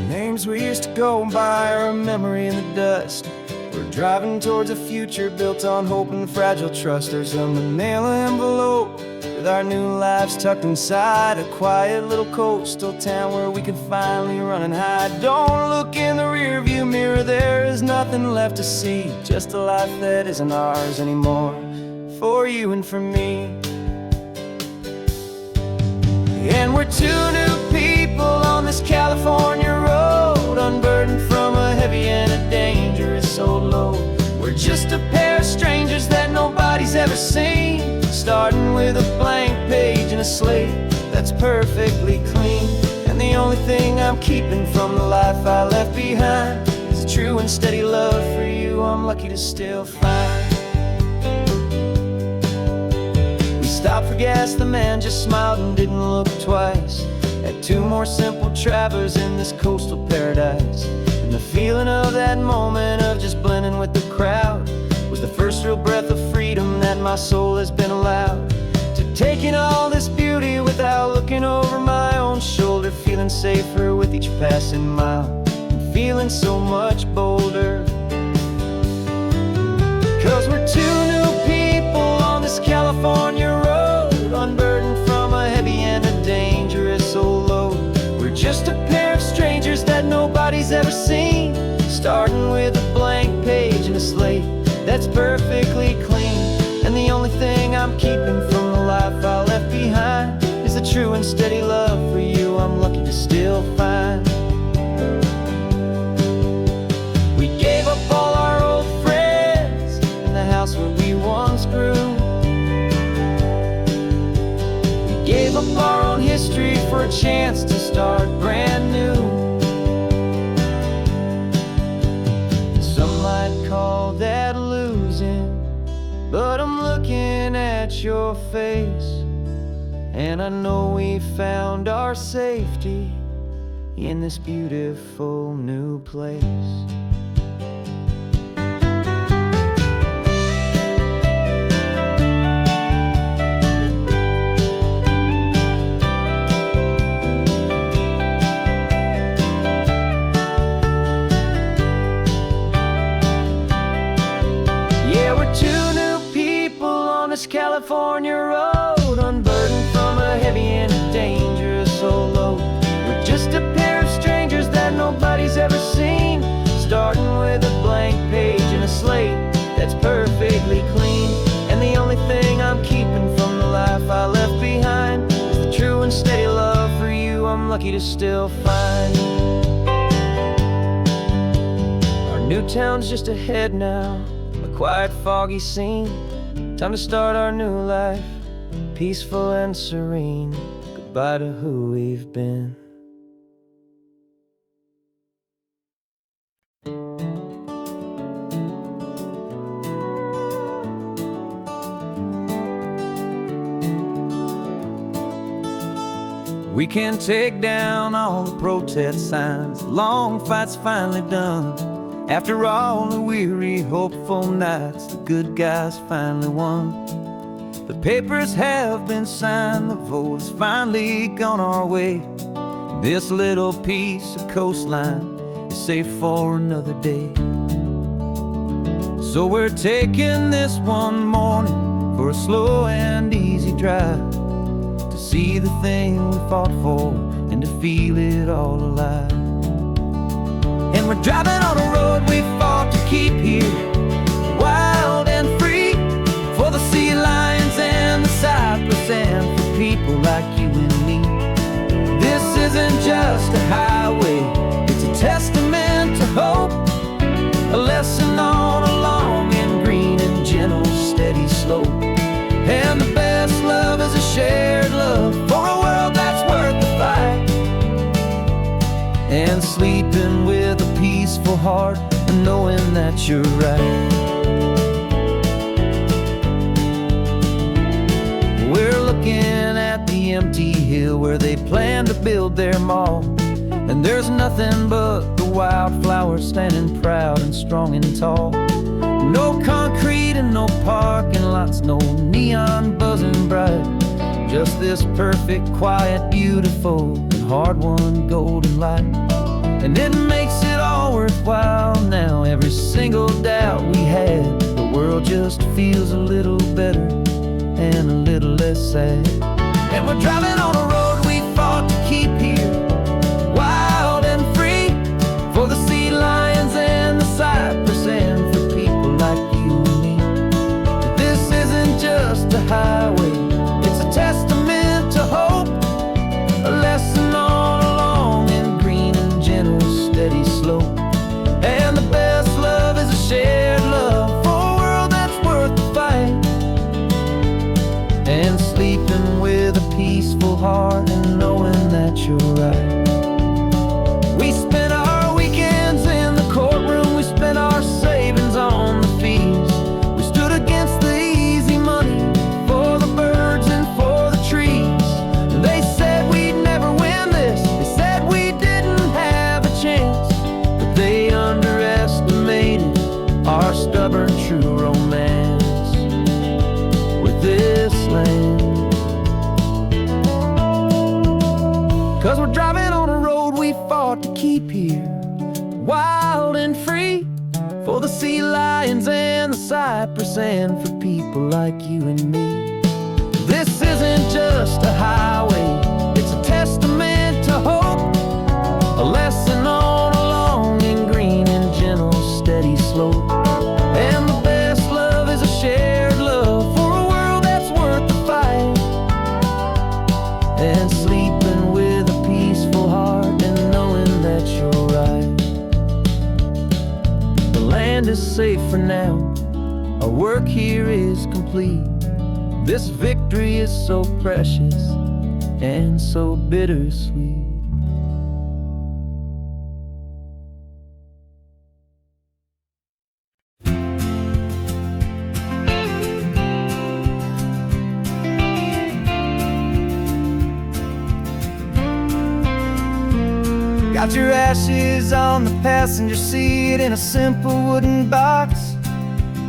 Names we used to go by are a memory in the dust. We're driving towards a future built on hope and fragile trust. There's a manila envelope with our new lives tucked inside, a quiet little coastal town where we can finally run and hide. Don't look in the rearview mirror, there is nothing left to see, just a life that isn't ours anymore, for you and for me. And we're two new people on this California road, unburdened from a heavy and a dangerous old load. We're just a pair of strangers that nobody's ever seen, starting with a blank page and a slate that's perfectly clean. And the only thing I'm keeping from the life I left behind is a true and steady love for you I'm lucky to still find. Stopped for gas, the man just smiled and didn't look twice. Had two more simple travelers in this coastal paradise. And the feeling of that moment of just blending with the crowd was the first real breath of freedom that my soul has been allowed to take in all this beauty without looking over my own shoulder, feeling safer with each passing mile and feeling so much bolder. 'Cause we're two new people on this California road, unburdened from a heavy and a dangerous old load. We're just a pair of strangers that nobody's ever seen, starting with a blank page and a slate that's perfectly clean. And the only thing I'm keeping from the life I left behind is the true and steady love for you I'm lucky to still find. We gave up all our old friends in the house where we once grew. Gave up our own history for a chance to start brand new. Some might call that losing, but I'm looking at your face, and I know we found our safety in this beautiful new place. California road, unburdened from a heavy and a dangerous old load. We're just a pair of strangers that nobody's ever seen, starting with a blank page and a slate that's perfectly clean. And the only thing I'm keeping from the life I left behind is the true and steady love for you I'm lucky to still find. Our new town's just ahead now, a quiet, foggy scene. Time to start our new life, peaceful and serene. Goodbye to who we've been. We can take down all the protest signs, long fight's finally done. After all the weary, hopeful nights, the good guys finally won. The papers have been signed, the vote has finally gone our way. This little piece of coastline is safe for another day. So we're taking this one morning for a slow and easy drive, to see the thing we fought for and to feel it all alive. And we're driving on a road we fought to keep here, wild and free, for the sea lions and the cypress and for people like you and me. This isn't just a highway, it's a testament to hope, a lesson on a long and green and gentle steady slope. And the best love is a shared love for a world that's worth the fight, and sleeping with a peaceful heart and knowing that you're right. We're looking at the empty hill where they plan to build their mall, and there's nothing but the wildflowers standing proud and strong and tall. No concrete and no parking lots, no neon buzzing bright, just this perfect, quiet, beautiful, and hard-won golden light. And it makes it all worthwhile now, every single doubt we had. The world just feels a little better and a little less sad. And we're driving on a road we fought to keep here, wild and free, for the sea lions and the cypress and for people like you and me. This isn't just a highway, it's a testament to hope, a lesson on a long and green and gentle steady slope. And the best love is a shared love for a world that's worth the fight, and sleeping with a peaceful heart and knowing that you're right. We spent our weekends in the courtroom, we spent our savings on the fees. We stood against the easy money for the birds and for the trees. And they said we'd never win this, they said we didn't have a chance, but they underestimated our stubborn true romance with this land. 'Cause we're driving on a road we fought to keep here, wild and free, for the sea lions and the cypress and for people like you and me. This isn't just a highway, it's a testament to hope, a lesson on a long and green and gentle steady slope. And the best love is a shared love for a world that's worth the fight, and sleeping with a peaceful heart and knowing that you're right. The land is safe for now, our work here is complete. This victory is so precious and so bittersweet. Got your ashes on the passenger seat in a simple wooden box.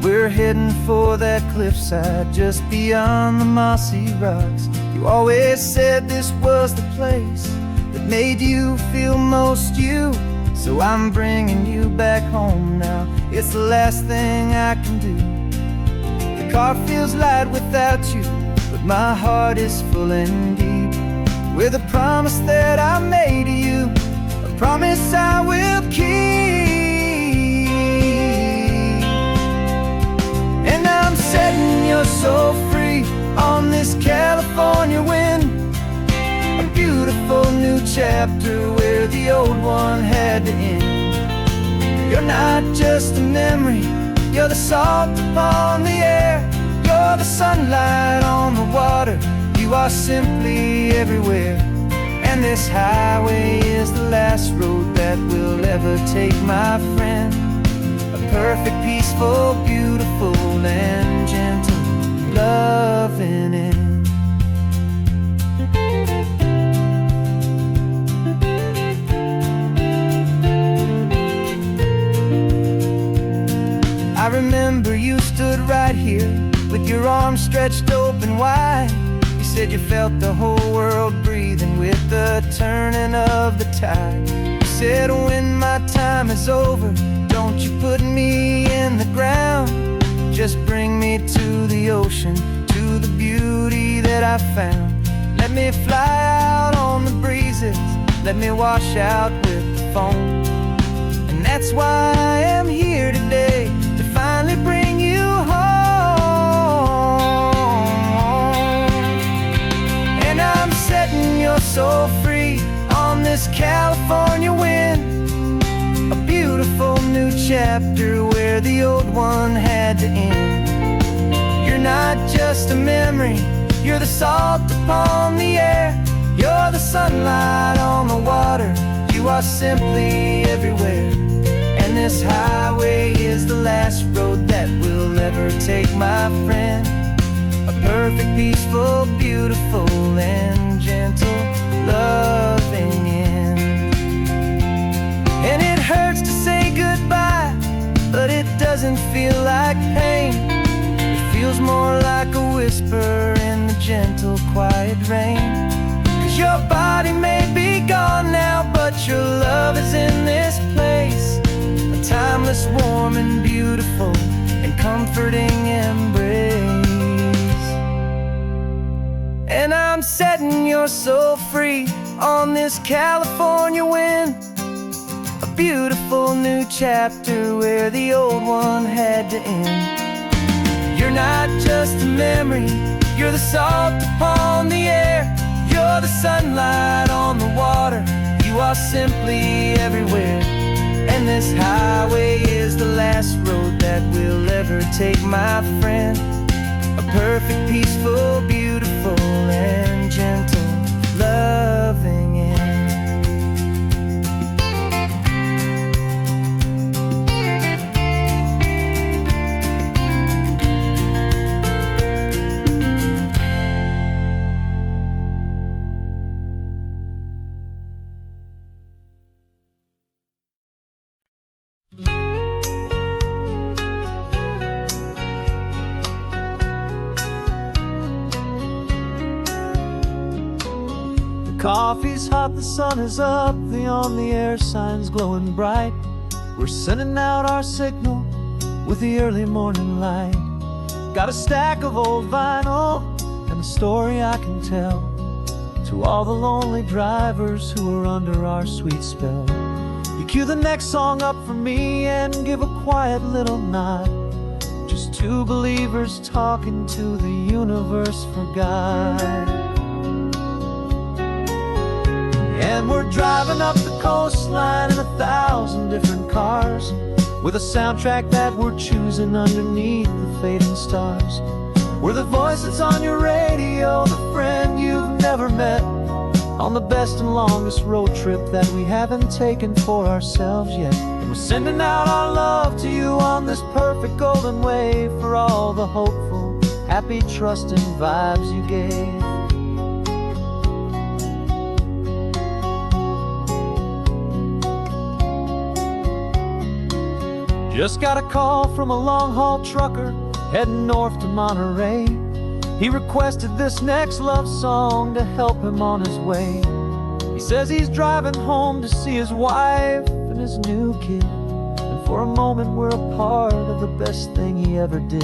We're heading for that cliffside just beyond the mossy rocks. You always said this was the place that made you feel most you, so I'm bringing you back home now. It's the last thing I can do. The car feels light without you, but my heart is full and deep with a promise that I made to you, a promise I will keep. And I'm setting you so free on this California wind, a beautiful new chapter where the old one had to end. You're not just a memory, you're the salt upon the air, you're the sunlight on the water, you are simply everywhere. And this highway is the last road that we'll ever take, my friend. A perfect, peaceful, beautiful, and gentle loving end. I remember you stood right here with your arms stretched open said you felt the whole world breathing with the turning of the tide. You said when my time is over, don't you put me in the ground. Just bring me to the ocean, to the beauty that I found. Let me fly out on the breezes, let me wash out with the foam. And that's why I am here today, to finally bring you home. And I'm setting your soul free on this California wind, a beautiful new chapter where the old one had to end. You're not just a memory, you're the salt upon the air, you're the sunlight on the water, you are simply everywhere. And this highway is the last road that we'll ever take, my friend. A perfect, peaceful, beautiful, and gentle, loving end. And it hurts to say goodbye, but it doesn't feel like pain. It feels more like a whisper in the gentle, quiet rain. 'Cause your body may be gone now, but your love is in this place, a timeless, warm, and beautiful, and comforting embrace. And I'm setting your soul free on this California wind, a beautiful new chapter where the old one had to end. You're not just a memory, you're the salt upon the air, you're the sunlight on the water, you are simply everywhere. And this highway is the last road that we'll ever take, my friend. A perfect, peaceful, beautiful, and gentle, loving end. Coffee's hot, the sun is up, the on-the-air sign's glowing bright. We're sending out our signal with the early morning light. Got a stack of old vinyl and a story I can tell to all the lonely drivers who are under our sweet spell. You cue the next song up for me and give a quiet little nod. Just two believers talking to the universe for God. And we're driving up the coastline in 1,000 different cars, with a soundtrack that we're choosing underneath the fading stars. We're the voice that's on your radio, the friend you've never met, on the best and longest road trip that we haven't taken for ourselves yet. And we're sending out our love to you on this perfect golden wave, for all the hopeful, happy, trusting vibes you gave. Just got a call from a long-haul trucker heading north to Monterey. He requested this next love song to help him on his way. He says he's driving home to see his wife and his new kid, and for a moment we're a part of the best thing he ever did.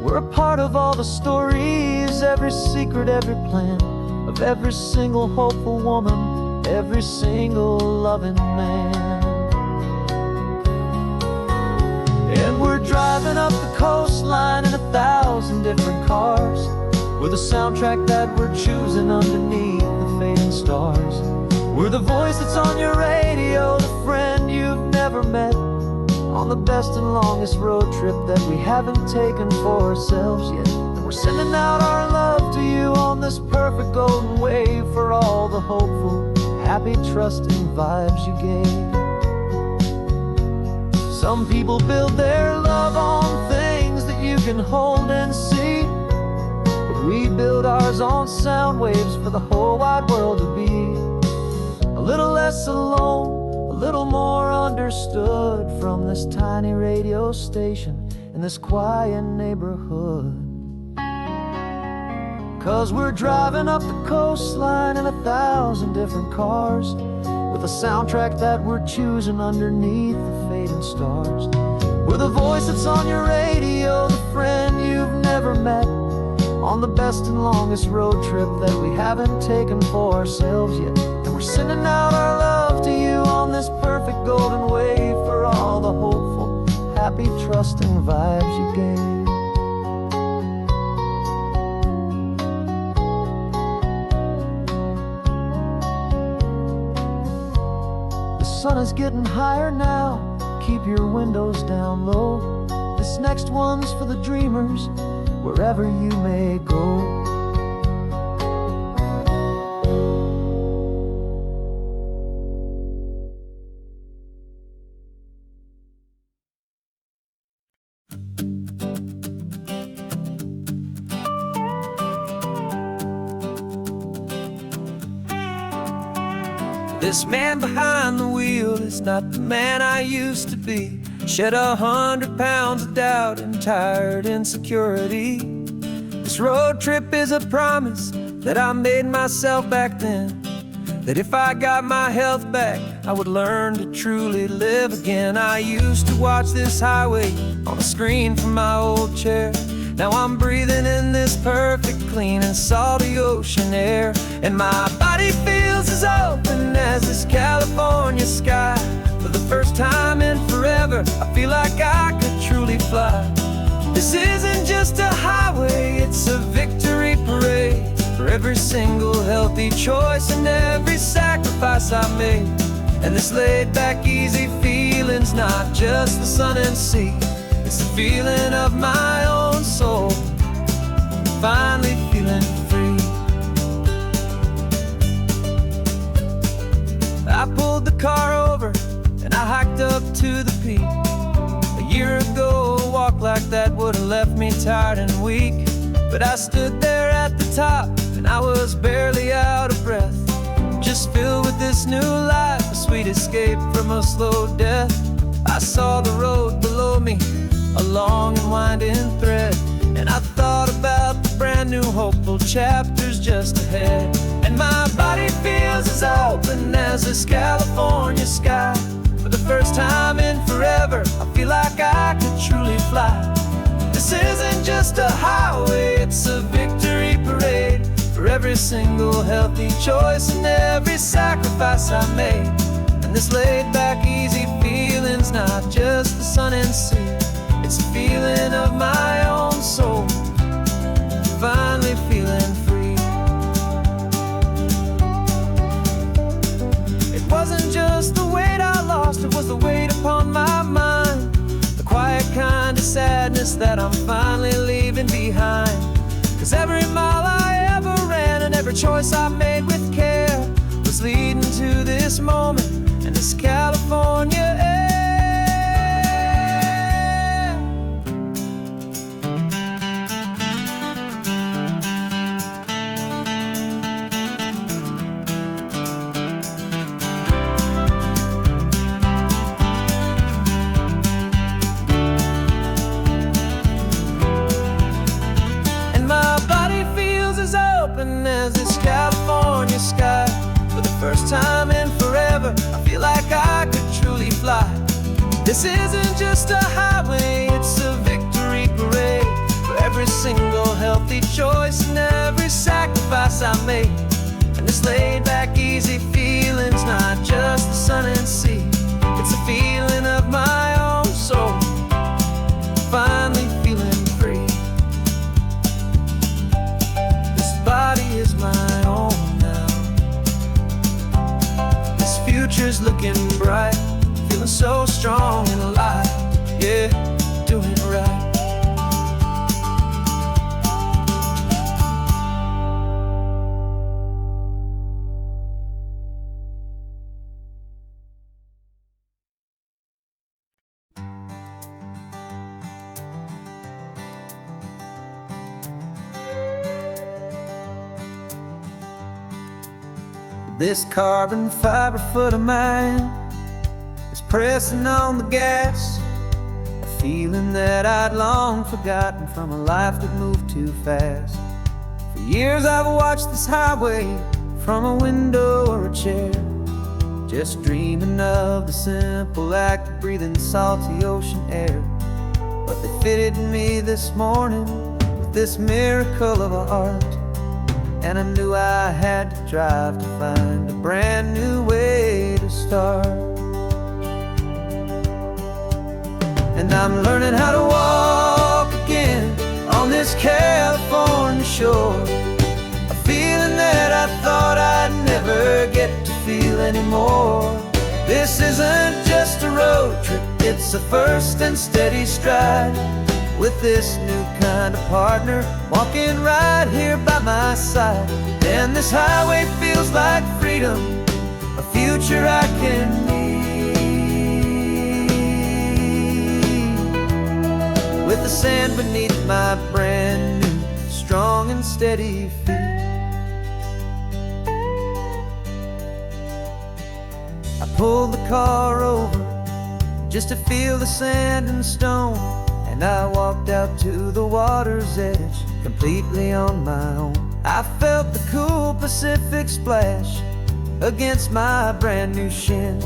We're a part of all the stories, every secret, every plan, of every single hopeful woman, every single loving man. And we're driving up the coastline in 1,000 different cars, with a soundtrack that we're choosing underneath the fading stars. We're the voice that's on your radio, the friend you've never met, on the best and longest road trip that we haven't taken for ourselves yet. And we're sending out our love to you on this perfect golden wave, for all the hopeful, happy, trusting vibes you gave. Some people build their love on things that you can hold and see, but we build ours on sound waves for the whole wide world to be a little less alone, a little more understood, from this tiny radio station in this quiet neighborhood. 'cause we're driving up the coastline in 1,000 different cars, with a soundtrack that we're choosing underneath the fading stars. We're the voice that's on your radio, the friend you've never met, on the best and longest road trip that we haven't taken for ourselves yet. And we're sending out our love to you on this perfect golden wave, for all the hopeful, happy, trusting vibes you gave. The sun is getting higher now, keep your windows down low. This next one's for the dreamers, wherever you may go. This man behind the wheel is not the man I used to be. Shed 100 pounds of doubt and tired insecurity. This road trip is a promise that I made myself back then, that if I got my health back, I would learn to truly live again. I used to watch this highway on a screen from my old chair. Now I'm breathing in this perfect, clean and salty ocean air, and my body feels as open as this California sky. For the first time in forever, I feel like I could truly fly. This isn't just a highway, it's a victory parade, for every single healthy choice and every sacrifice I made. And this laid back, easy feeling's not just the sun and sea, it's the feeling of my own soul, finally feeling free. I pulled the car over and I hiked up to the peak. A year ago, a walk like that would have left me tired and weak, but I stood there at the top and I was barely out of breath, just filled with this new life, a sweet escape from a slow death. I saw the road below me, a long and winding thread, and I thought about the brand new hopeful chapters just ahead. And my body feels as open as this California sky. For the first time in forever, I feel like I could truly fly. This isn't just a highway, it's a victory parade, for every single healthy choice and every sacrifice I made. And this laid back, easy feeling's not just the sun and sea, it's a feeling of my own soul, finally feeling free. It wasn't just the weight I lost, it was the weight upon my mind, the quiet kind of sadness that I'm finally leaving behind. 'Cause every mile I ever ran and every choice I made with care was leading to this moment and this California air. As this California sky, for the first time in forever, I feel like I could truly fly. This isn't just a highway, it's a victory parade, for every single healthy choice and every sacrifice I made. And this laid back, easy feeling's not just the sun and sea, it's a feeling of my own soul, finally feeling free. Body is my own now. This future's looking bright, feeling so strong and alive. Yeah, doing it right. This carbon fiber foot of mine is pressing on the gas, a feeling that I'd long forgotten from a life that moved too fast. For years I've watched this highway from a window or a chair, just dreaming of the simple act of breathing salty ocean air. But they fitted me this morning with this miracle of art, and I knew I had to drive to find a brand new way to start. And I'm learning how to walk again on this California shore, a feeling that I thought I'd never get to feel anymore. This isn't just a road trip, it's a first and steady stride, with this new kind of partner walking right here by my side. And this highway feels like freedom, a future I can need, with the sand beneath my brand new strong and steady feet. I pulled the car over just to feel the sand and stone, and I walked out to the water's edge completely on my own. I felt the cool Pacific splash against my brand new shin,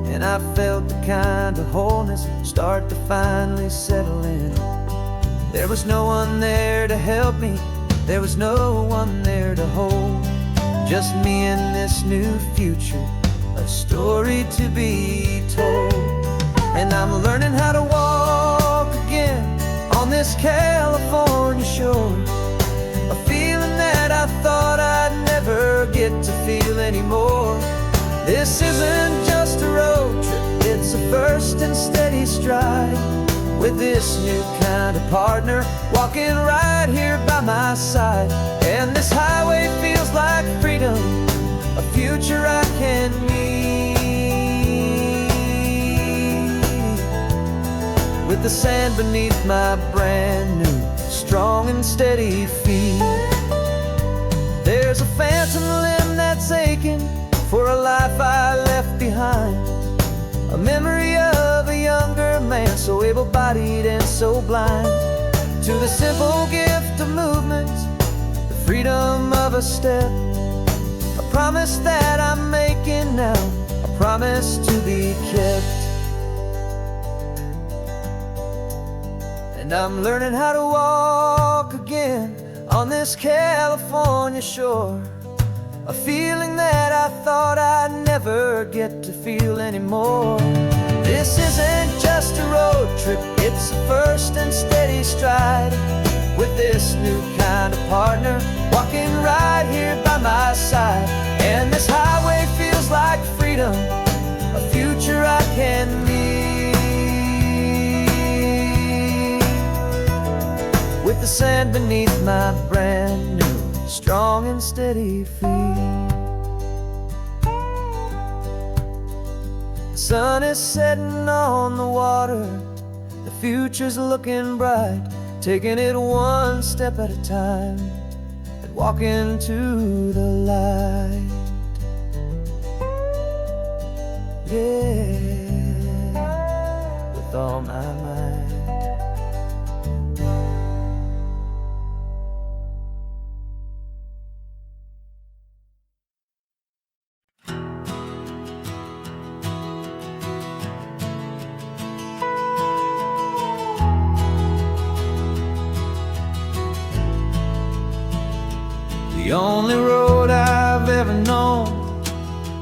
and I felt the kind of wholeness start to finally settle in. There was no one there to help me, there was no one there to hold, just me and this new future, a story to be told. And I'm learning how to walk again on this California shore, a feeling that I thought I'd never get to feel anymore. This isn't just a road trip, it's a first and steady stride, with this new kind of partner walking right here by my side. And this highway feels like freedom, a future I can meet, with the sand beneath my brand new strong and steady feet. There's a phantom limb that's aching for a life I left behind, a memory of a younger man, so able-bodied and so blind, to the simple gift of movement, the freedom of a step, a promise that I'm making now, a promise to be kept. And I'm learning how to walk again on this California shore, a feeling that I thought I'd never get to feel anymore. This isn't just a road trip, it's a first and steady stride, with this new kind of partner walking right here by my side. And this highway feels like freedom, a future I can meet, with the sand beneath my brand new strong and steady feet. The sun is setting on the water, the future's looking bright, taking it one step at a time and walking to the light. Yeah, with all my might. The only road I've ever known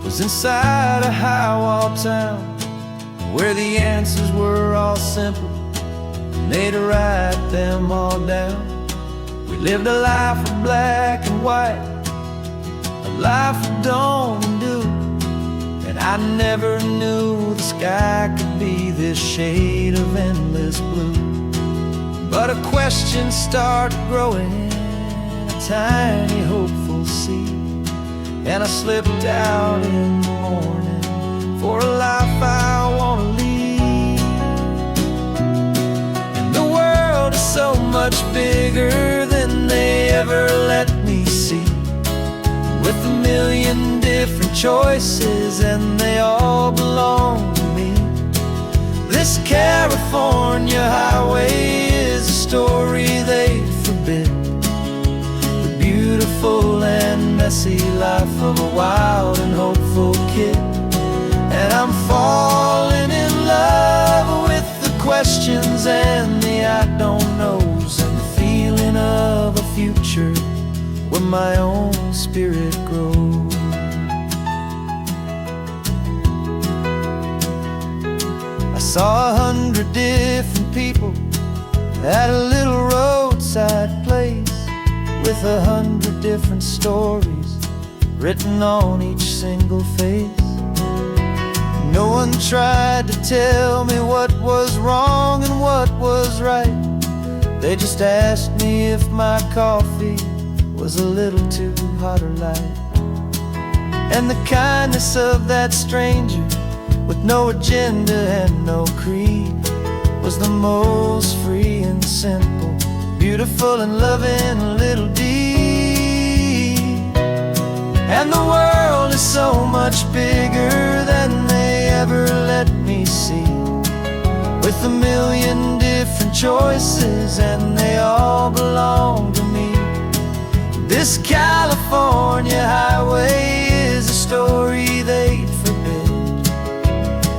was inside a high-wall town, where the answers were all simple and they'd write them all down. We lived a life of black and white, a life of dawn and dew, and I never knew the sky could be this shade of endless blue. But a question started growing, tiny hopeful seed, and I slipped out in the morning for a life I want to lead. And the world is so much bigger than they ever let me see, with a million different choices and they all belong to me. This California highway is a story they forbid, beautiful messy life of a wild and hopeful kid. And I'm falling in love with the questions and the I don't knows, and the feeling of a future where my own spirit grows. I saw 100 different people at a little roadside place, with 100 different stories written on each single face. No one tried to tell me what was wrong and what was right. They just asked me if my coffee was a little too hot or light. And the kindness of that stranger, with no agenda and no creed, was the most free and simple, beautiful and loving little deed. And the world is so much bigger than they ever let me see, with a million different choices and they all belong to me. This California highway is a story they'd forbid,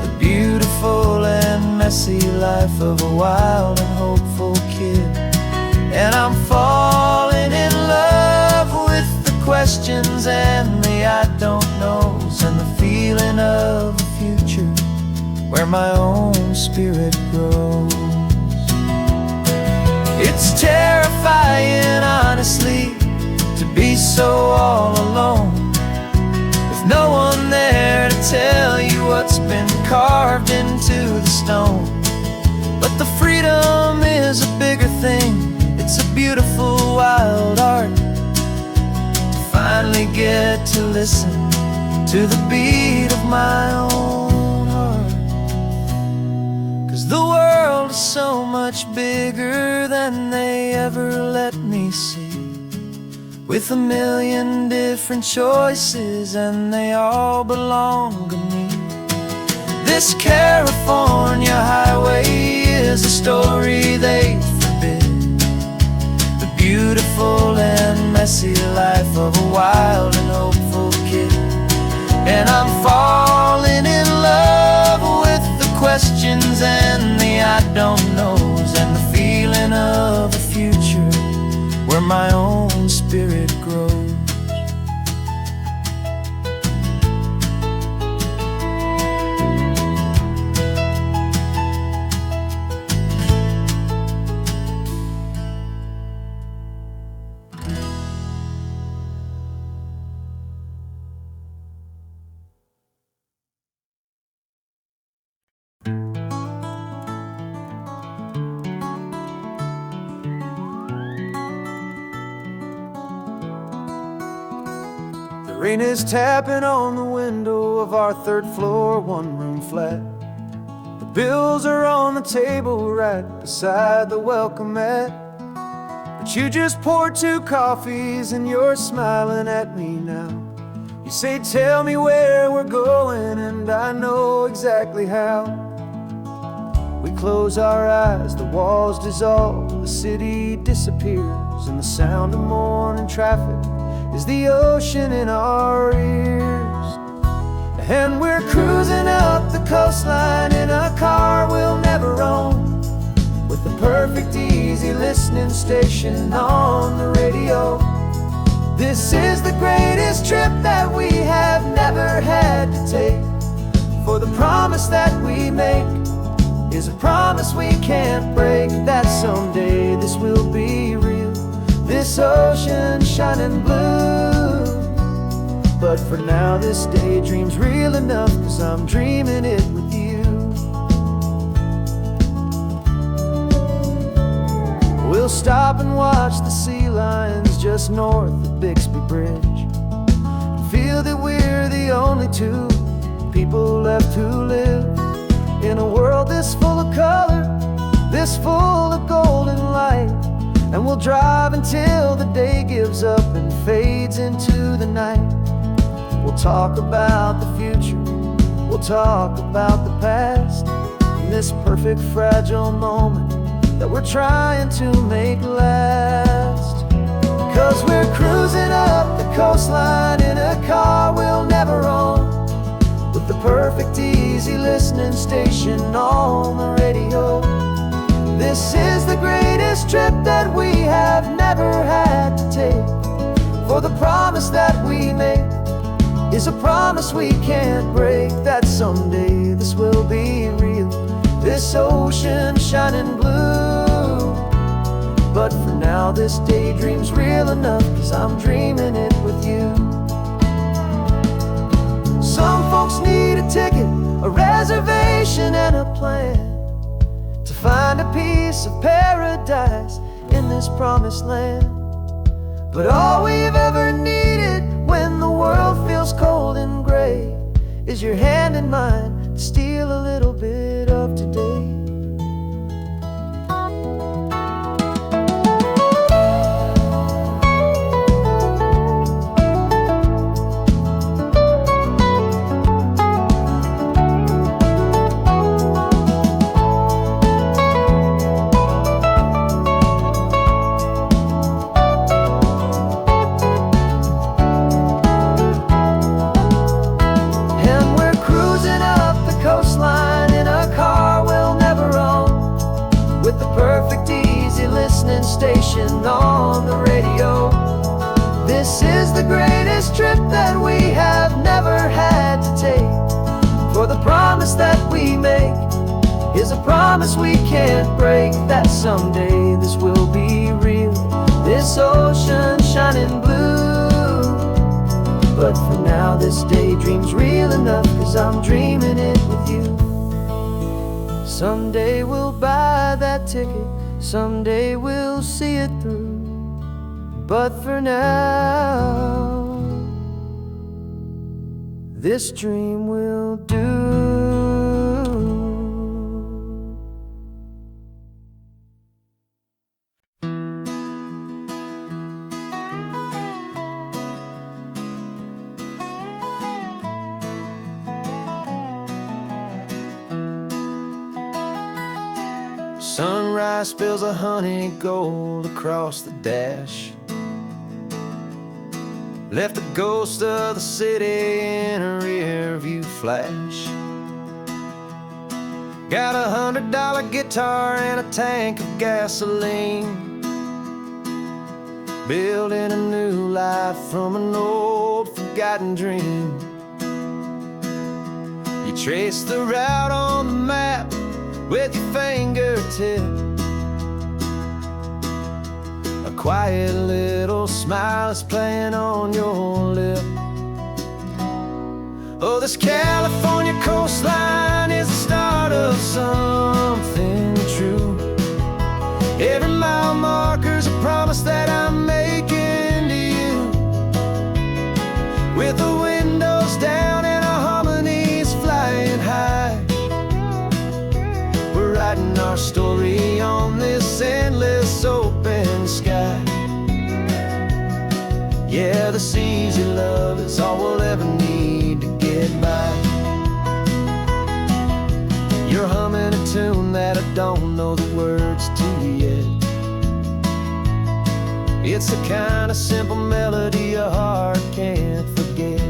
the beautiful and messy life of a wild and hopeful kid. And I'm falling in love with the questions and the I don't knows, and the feeling of a future where my own spirit grows. It's terrifying, honestly, to be so all alone, with no one there to tell you what's been carved into the stone. But the freedom is a bigger thing. It's a beautiful wild art to finally get to listen to the beat of my own heart. 'Cause the world is so much bigger than they ever let me see, with a million different choices and they all belong to me. This California highway is a story they forbid, the beautiful and messy life of a wild and hopeful kid. And I'm falling in love with the questions and the I don't knows, and the feeling of a future where my own spirit grows. The rain is tapping on the window of our third floor, one-room flat. The bills are on the table right beside the welcome mat. But you just poured 2 coffees and you're smiling at me now. You say, tell me where we're going, and I know exactly how. We close our eyes, the walls dissolve, the city disappears, and the sound of morning traffic is the ocean in our ears. And we're cruising up the coastline in a car we'll never own, with the perfect easy listening station on the radio. This is the greatest trip that we have never had to take, for the promise that we make is a promise we can't break, that someday this will be real, this ocean shining blue. But for now this daydream's real enough, 'cause I'm dreaming it with you. We'll stop and watch the sea lions just north of Bixby Bridge, and feel that we're the only 2 people left who live in a world this full of color, this full of golden light. And we'll drive until the day gives up and fades into the night. We'll talk about the future, we'll talk about the past, in this perfect fragile moment that we're trying to make last. 'Cause we're cruising up the coastline easy listening station on the radio. This is the greatest trip that we have never had to take. For the promise that we make is a promise we can't break, that someday this will be real, this ocean shining blue. But for now this daydream's real enough, 'cause I'm dreaming it with you. Some folks need a ticket, a reservation and a plan to find a piece of paradise in this promised land. But all we've ever needed when the world feels cold and gray is your hand in mine to steal a little bit of today. Station on the radio. This is the greatest trip that we have never had to take. For the promise that we make is a promise we can't break, that someday this will be real, this ocean shining blue. But for now this daydream's real enough, 'cause I'm dreaming it with you. Someday we'll buy that ticket, someday we'll see it through. But for now, this dream will do. Sunrise spills a honey gold across the dash, left the ghost of the city in a rear view flash. Got a $100 guitar and a tank of gasoline, building a new life from an old forgotten dream. You trace the route on the map with your fingertip, a quiet little smile is playing on your lip. Oh, this California coastline is the start of something true. Every mile marker's a promise that I'm making to you. With the windows down and our harmonies flying high, we're writing our story on this endless open sky. Yeah, this easy love is all we'll ever need to get by. You're humming a tune that I don't know the words to yet. It's the kind of simple melody a heart can't forget.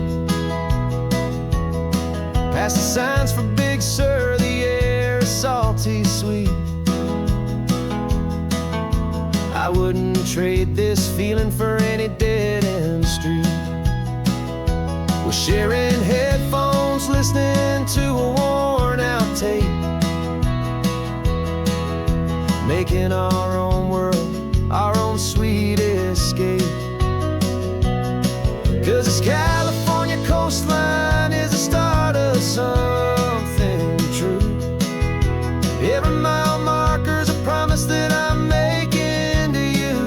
Past the signs for Big Sur, the air is salty sweet. I wouldn't trade this feeling for any dead-end street. We're sharing headphones, listening to a worn-out tape, making our own world, our own sweet escape. 'Cause this California coastline is the start of something true. Every mile marker's a promise that I'm making to you.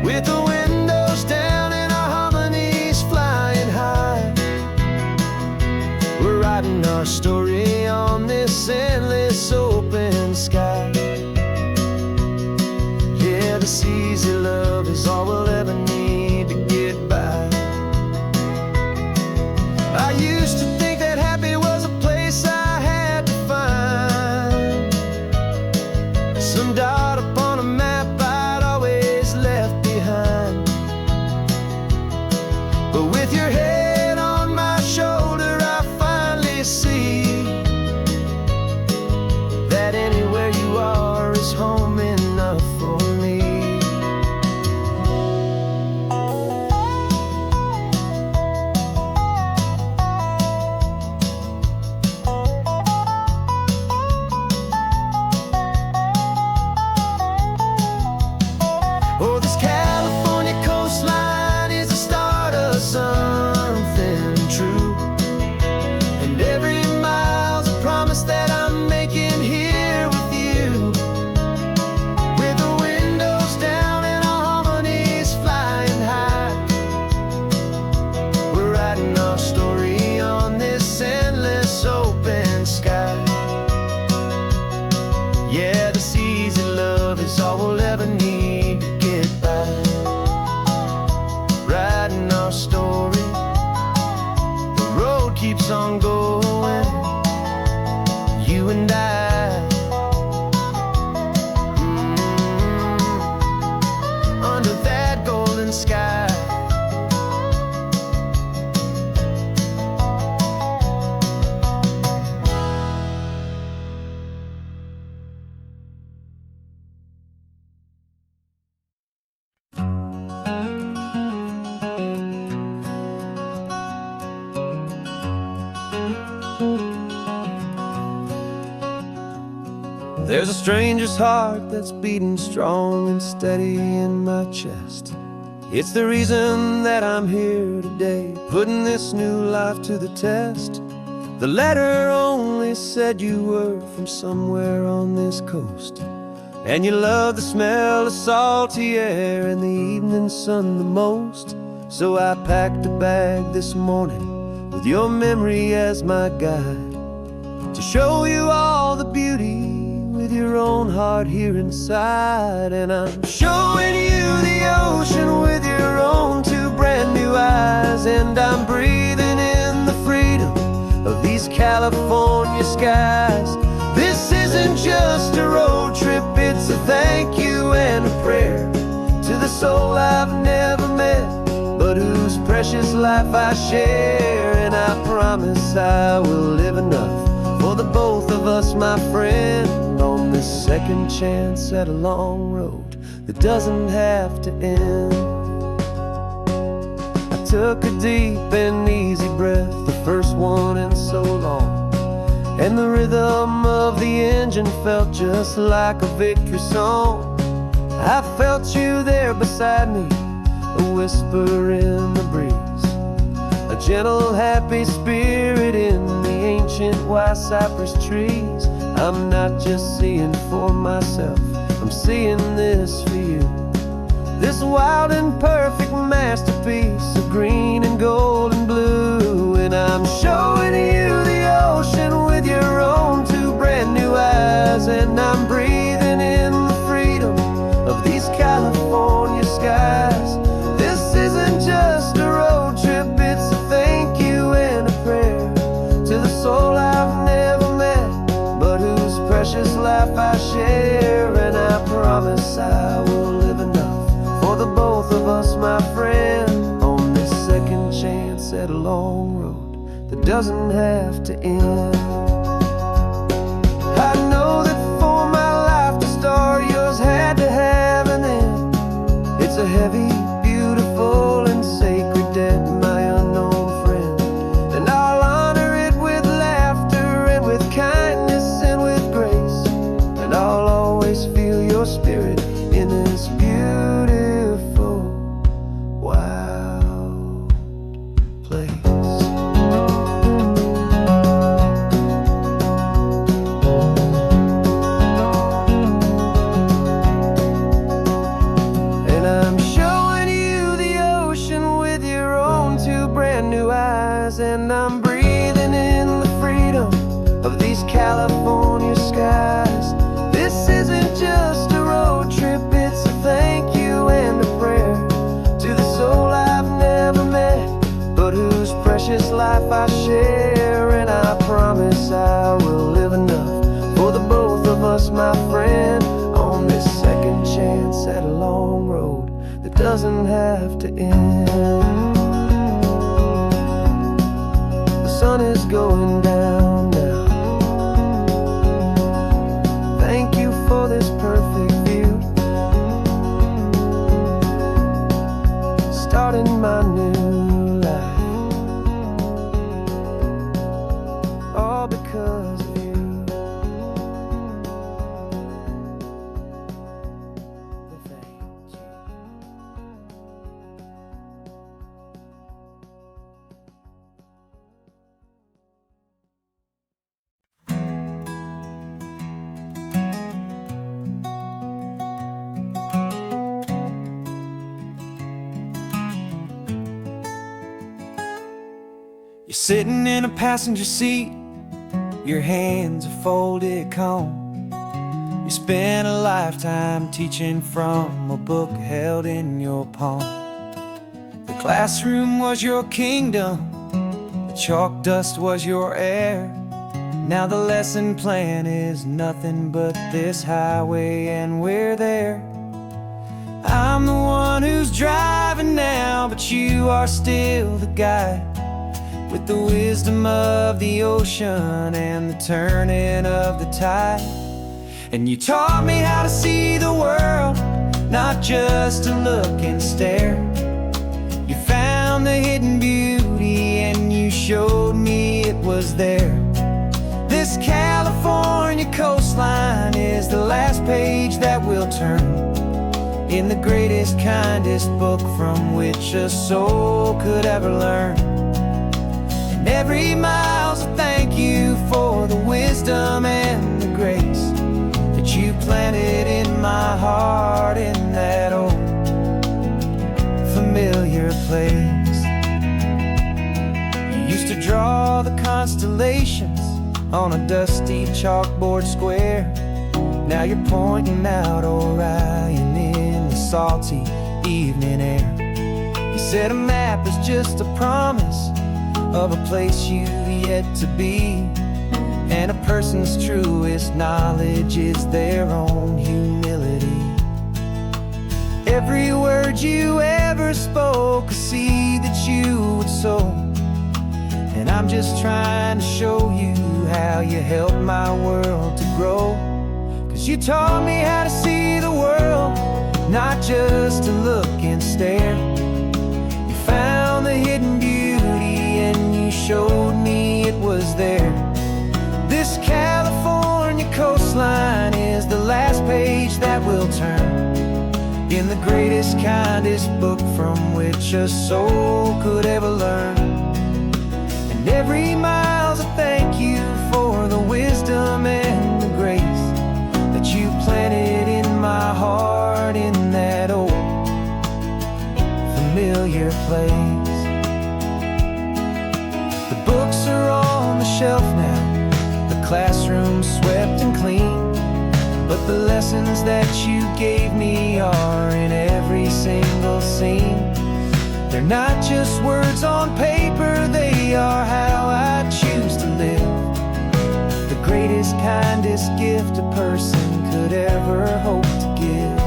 With the windows down and our harmonies flying high, we're writing our story on this endless open sky. Yeah, this easy love is all we'll ever need to get by. I used to think that happy was a place I had to find, some dot upon a map I'd always left behind. But with your head on my shoulder, I finally see on going, you and I, under that golden sky. There's a stranger's heart that's beating strong and steady in my chest. It's the reason that I'm here today, putting this new life to the test. The letter only said you were from somewhere on this coast, and you love the smell of salty air and the evening sun the most. So I packed a bag this morning with your memory as my guide, to show you all the beauty with your own heart here inside. And I'm showing you the ocean with your own two brand new eyes, and I'm breathing in the freedom of these California skies. This isn't just a road trip, it's a thank you and a prayer to the soul I've never met, but whose precious life I share. And I promise I will live enough for the both of us, my friend, on this second chance at a long road that doesn't have to end. I took a deep and easy breath, the first one in so long, and the rhythm of the engine felt just like a victory song. I felt you there beside me, a whisper in the breeze, a gentle happy spirit in the ancient white cypress trees. I'm not just seeing for myself, I'm seeing this for you, this wild and perfect masterpiece of green and gold and blue. And I'm showing you the ocean with your own two brand new eyes, and I'm breathing in the freedom of these California skies. This isn't just a road trip, it's a thank you and a prayer to the soul I've never met, but whose precious life I share. And I promise I will live enough for the both of us, my friend, on this second chance at a long road that doesn't have to end. I know that for my life to start, yours had to have an end. It's a heavy, beautiful, and sacred debt, my unknown friend, and I'll honor it with laughter and with kindness and with grace, and I'll always feel your spirit in this beautiful, wild place. And I'm showing you the ocean with your own two brand new eyes, and I'm breathing in the freedom of these California skies. This isn't just a road trip, it's a thank you and a prayer to the soul I've never met, but whose precious life I share. And I promise I will live enough for the both of us, my friend, on this second chance at a long road that doesn't have to end. The sun is going down now. Thank you for this perfect view, starting my new life, all because of you. Thank you. You're sitting in a passenger seat, your hands are folded calm. You spent a lifetime teaching from a book held in your palm. The classroom was your kingdom, the chalk dust was your air. Now the lesson plan is nothing but this highway, and we're there. I'm the one who's driving now, but you are still the guide, with the wisdom of the ocean and the turning of the tide. And you taught me how to see the world, not just to look and stare. You found the hidden beauty and you showed me it was there. This California coastline is the last page that we'll turn in the greatest, kindest book from which a soul could ever learn. And every mile's a thank you for the wisdom and the grace that you planted in my heart in that old familiar place. You used to draw the constellations on a dusty chalkboard square. Now you're pointing out Orion in the salty evening air. You said a map is just a promise of a place you've yet to be, and a person's truest knowledge is their own humility. Every word you ever spoke, a seed that you would sow, and I'm just trying to show you how you helped my world to grow. 'Cause you taught me how to see the world, not just to look and stare. You found the hidden beauty and you showed me it was there. This California coastline is the last page that we'll turn in the greatest, kindest book from which a soul could ever learn. And every mile's a thank you for the wisdom and the grace that you planted in my heart in that old familiar place. The books are on the shelf now, the classroom swept and clean, but the lessons that you gave me are in every single scene. They're not just words on paper, they are how I choose to live. The greatest, kindest gift a person could ever hope to give.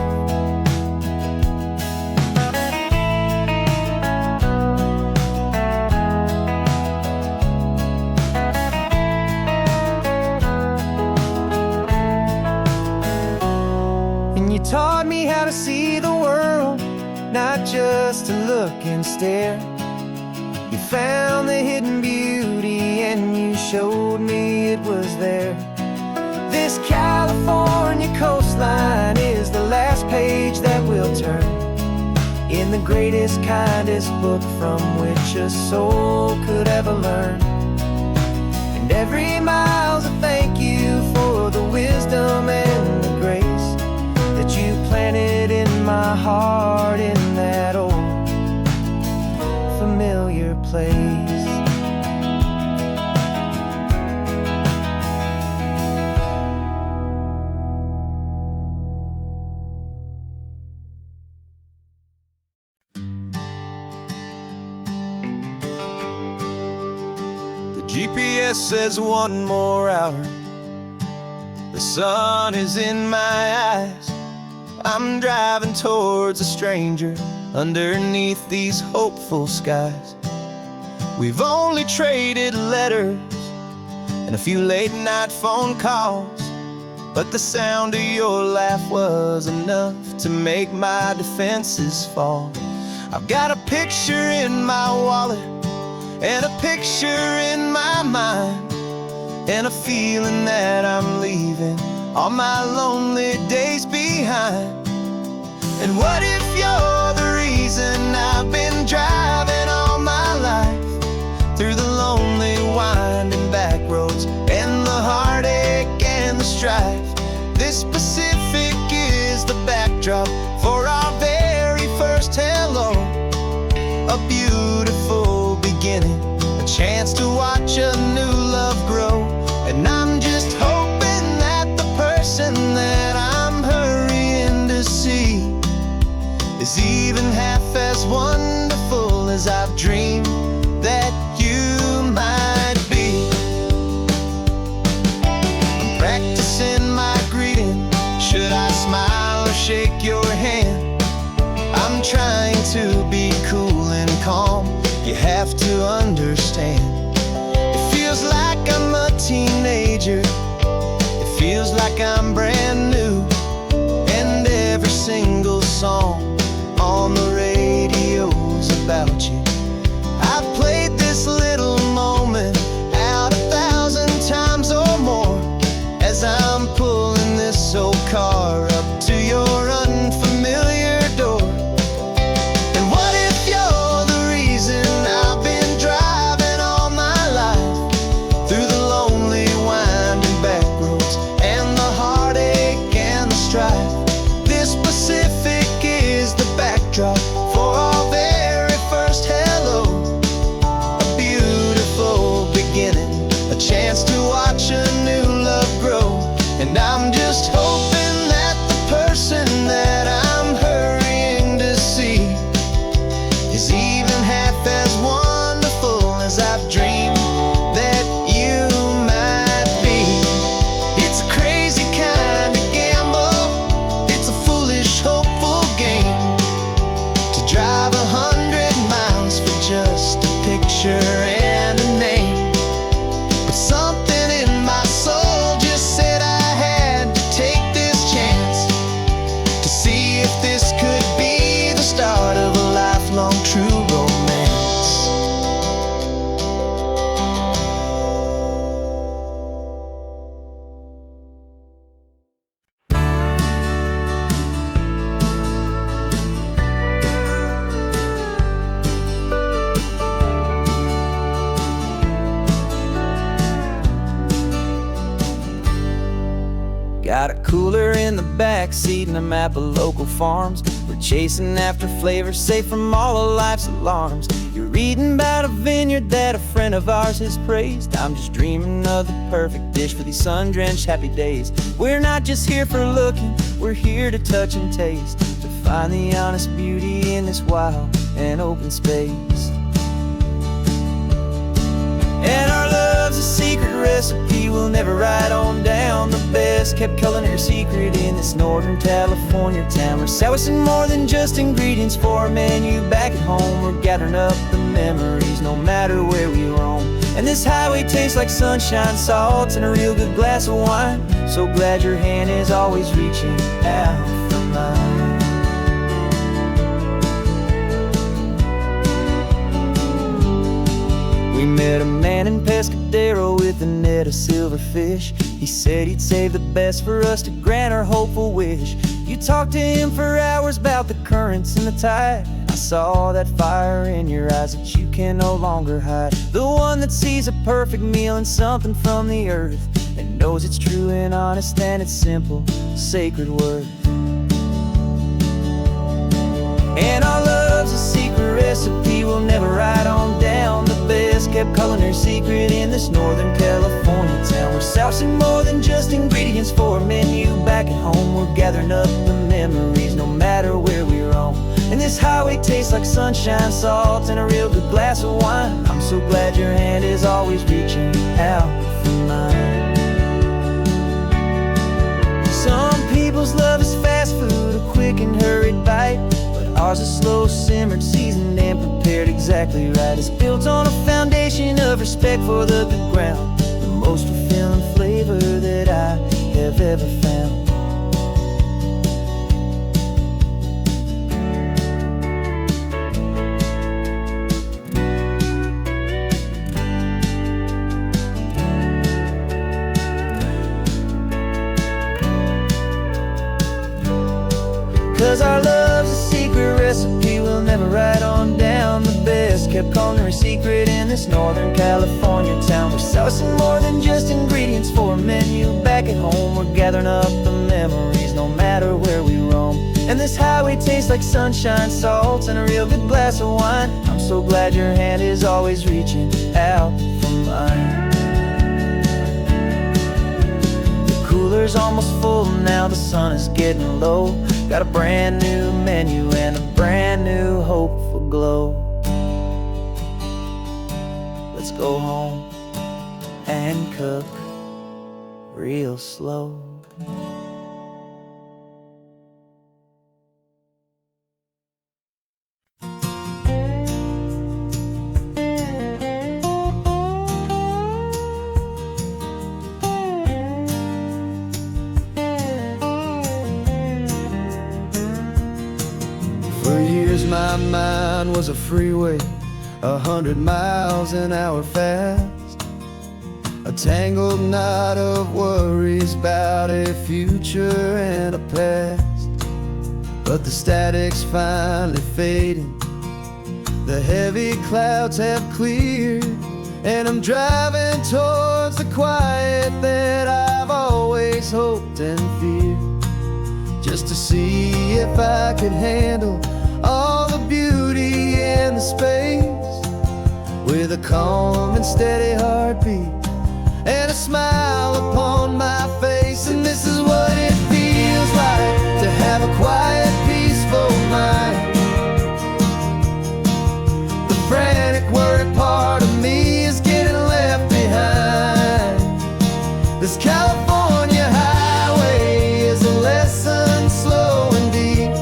And you taught me how to see the world, not just to look and stare. You found the hidden beauty and you showed me it was there. This California coastline is the last page that we'll turn in the greatest, kindest book from which a soul could ever learn. And every mile's a thank you for the wisdom and the grace that you planted in my heart in that old familiar place. GPS says 1 more hour. The sun is in my eyes. I'm driving towards a stranger underneath these hopeful skies. We've only traded letters and a few late night phone calls, but the sound of your laugh was enough to make my defenses fall. I've got a picture in my wallet and a picture in my mind, and a feeling that I'm leaving all my lonely days behind. And what if you're the reason I've been driving all my life, through the lonely winding back roads and the heartache and the strife? This Pacific is the backdrop for our very first hello, a beautiful beginning, a chance to watch a new love grow. And I'm just hoping that the person that I'm hurrying to see is even half as You have to understand. It feels like I'm a teenager. It feels like I'm brand new. And every single song on the radio's about you. I've played this little moment out 1,000 times or more as I'm pulling this old car up to your unfamiliar door. And what if you're the reason I've been driving all my life through the lonely winding back roads and the heartache and the strife? This Pacific is the backdrop for our very first hello. A beautiful beginning, a chance to watch a new love grow. And I'm just hoping that the person that I'm hurrying to see is even half as wonderful as I've dreamed that you might be. It's a crazy kind of gamble. It's a foolish, hopeful game to drive 100 miles for just a picture and a name. But something in my soul just said I had to take this chance to see if this could be the start of a lifelong true romance. Got a cooler in the back seat and a map of local farms. We're chasing after flavors safe from all of life's alarms. You're reading about a vineyard that a friend of ours has praised. I'm just dreaming of the perfect dish for these sun-drenched happy days. We're not just here for looking, we're here to touch and taste, to find the honest beauty in this wild and open space. And our love's a secret recipe we'll never write on down. The best kept culinary secret in this Northern California town. We're selling more than just ingredients for a menu back at home. We're gathering up the memories no matter where we roam. And this highway tastes like sunshine, salt, and a real good glass of wine. So glad your hand is always reaching out for mine. We met a man in Pescadero with a net of silverfish. He said he'd save the best for us to grant our hopeful wish. You talked to him for hours about the currents and the tide. I saw that fire in your eyes that you can no longer hide. The one that sees a perfect meal in something from the earth and knows it's true and honest and it's simple, sacred worth. And our love's a secret recipe we'll never write on down. The best kept culinary secret in this Northern California town. We're sourcing more than just ingredients for a menu back at home. We're gathering up the memories no matter where we roam. And this highway tastes like sunshine, salt, and a real good glass of wine. I'm so glad your hand is always reaching out for mine. Some people's love is fast food, a quick and hurried bite. Ours is slow simmered, seasoned, and prepared exactly right. It's built on a foundation of respect for the good ground, the most fulfilling flavor that I have ever found. 'Cause our love's a secret recipe we'll never write on down. The best kept culinary secret in this Northern California town. We're sourcing more than just ingredients for a menu back at home. We're gathering up the memories no matter where we roam. And this highway tastes like sunshine, salt, and a real good glass of wine. I'm so glad your hand is always reaching out for mine. The cooler's almost full now, the sun is getting low. Got a brand new menu and a brand new hopeful glow. Let's go home and cook real slow. my mind was a freeway, 100 miles an hour fast, a tangled knot of worries about a future and a past. But the static's finally fading, the heavy clouds have cleared, and I'm driving towards the quiet that I've always hoped and feared, just to see if I could handle all the beauty and the space, with a calm and steady heartbeat and a smile upon my face. And this is what it feels like to have a quiet, peaceful mind. The frantic, worried part of me is getting left behind. This California highway is a lesson slow and deep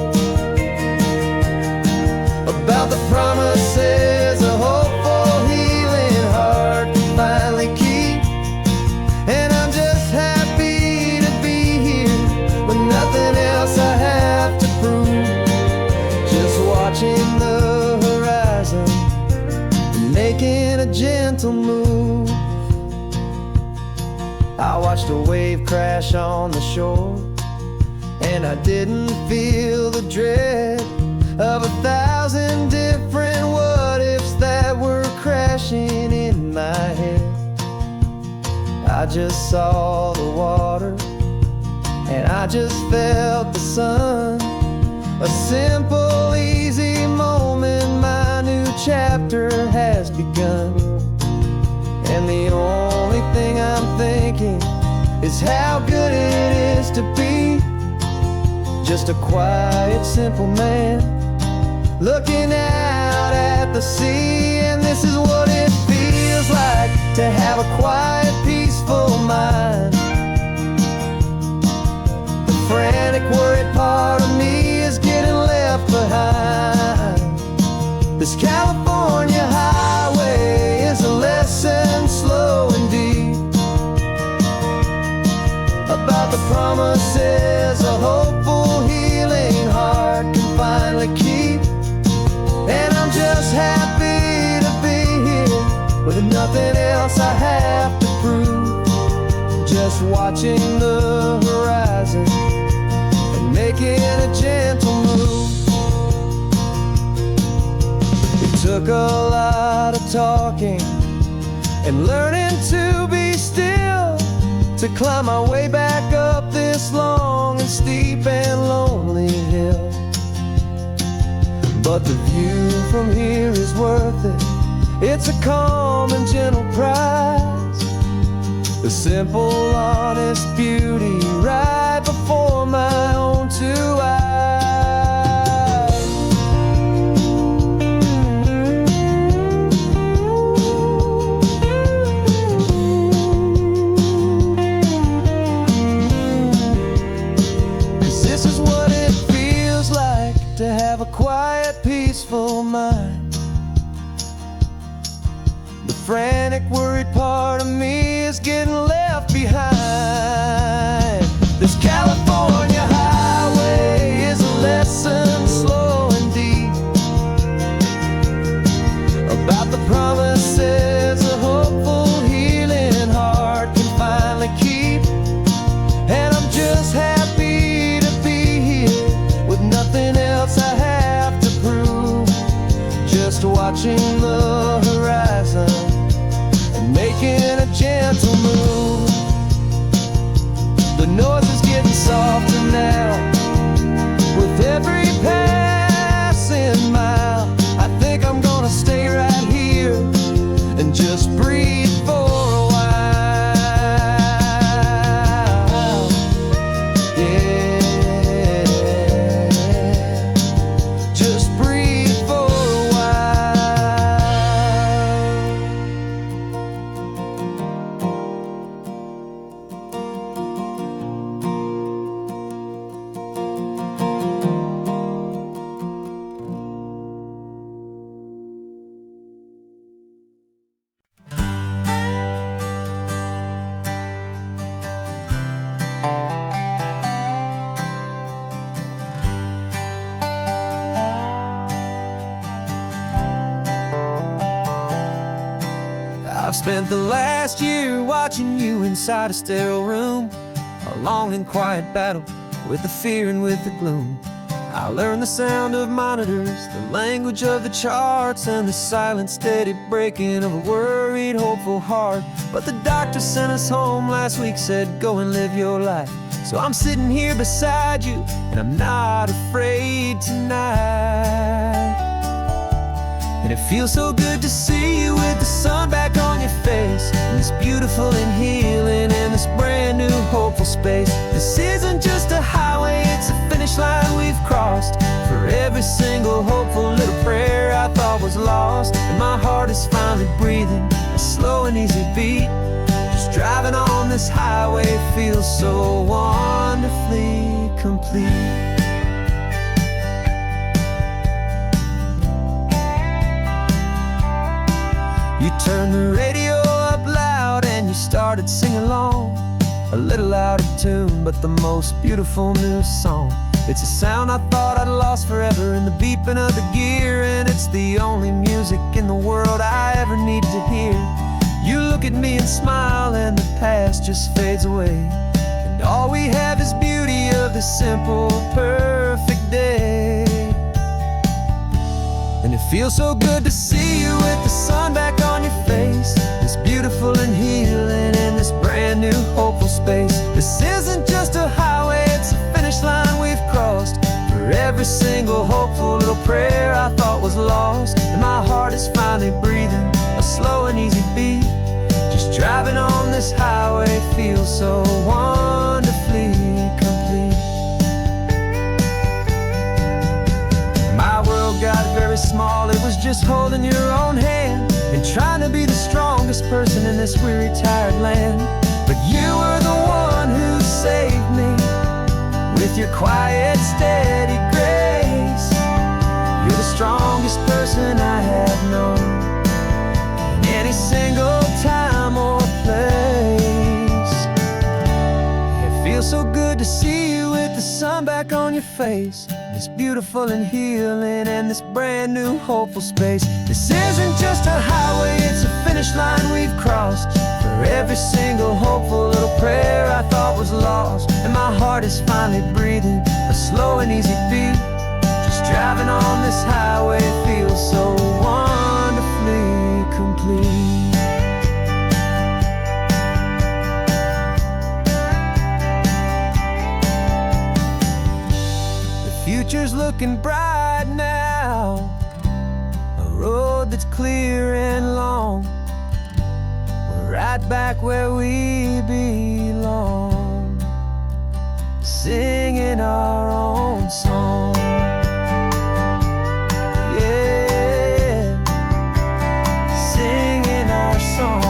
about the promises a hopeful, healing heart can finally keep. And I'm just happy to be here with nothing else I have to prove, just watching the horizon and making a gentle move. I watched a wave crash on the shore, and I didn't feel the dread of 1,000 different what-ifs that were crashing in my head. I just saw the water, and I just felt the sun. A simple, easy moment, my new chapter has begun. And the only thing I'm thinking is how good it is to be just a quiet, simple man looking out at the sea. And this is what it feels like to have a quiet, peaceful mind. The frantic, worried part of me is getting left behind. This California highway is a lesson slow and deep about the promises a hopeful, healing heart can finally keep. And I'm just happy to be here with nothing else I have to prove, just watching the horizon and making a gentle move. It took a lot of talking and learning to be still to climb my way back up this long and steep and lonely hill. But the view from here is worth it. It's a calm and gentle prize, the simple, honest beauty right before my own two eyes. This is what it feels like to have a quiet, peaceful mind. The frantic, worried part of me is getting left behind. This California highway is a lesson slow and deep about the promises a hopeful, healing heart can finally keep. And I'm just happy to be here with nothing else I have to prove, just watching the horizon and making a gentle move. The noise is getting softer now with every passing mile. I think I'm gonna stay right here and just breathe for a while. Just breathe for a while. I've spent the last year watching you inside a sterile room, a long and quiet battle with the fear and with the gloom. I learned the sound of monitors, the language of the charts, and the silent, steady breaking of a worried, hopeful heart. But the doctor sent us home last week, said, go and live your life. So I'm sitting here beside you, and I'm not afraid tonight. And it feels so good to see you with the sun back on your face, and this beautiful and healing in this brand new hopeful space. This isn't just a highway, it's a finish line we've crossed. For every single hopeful little prayer I thought was lost, and my heart is finally breathing a slow and easy beat. Just driving on this highway feels so wonderfully complete. You turned the radio up loud and you started singing along, a little out of tune, but the most beautiful new song. It's a sound I thought I'd lost forever in the beeping of the gear, and it's the only music in the world I ever need to hear. You look at me and smile, and the past just fades away, and all we have is beauty of this simple, perfect day. And it feels so good to see you with the sun back on your face, this beautiful and healing in this brand new hopeful space. This isn't just a highway, it's a finish line we've crossed. For every single hopeful little prayer I thought was lost, and my heart is finally breathing a slow and easy beat. Just driving on this highway feels so wonderfully complete. My world got very small, it was just holding your own hand and trying to be the strongest person in this weary, tired land. But you were the one who saved me with your quiet, steady grace. You're the strongest person I have known in any single time or place. It feels so good to see you with the sun back on your face, this beautiful and healing and this brand new hopeful space. This isn't just a highway, it's a finish line we've crossed. For every single hopeful little prayer I thought was lost, and my heart is finally breathing a slow and easy beat. Just driving on this highway feels so wonderfully complete. Future's looking bright now, a road that's clear and long. We're right back where we belong, singing our own song. Yeah, singing our song.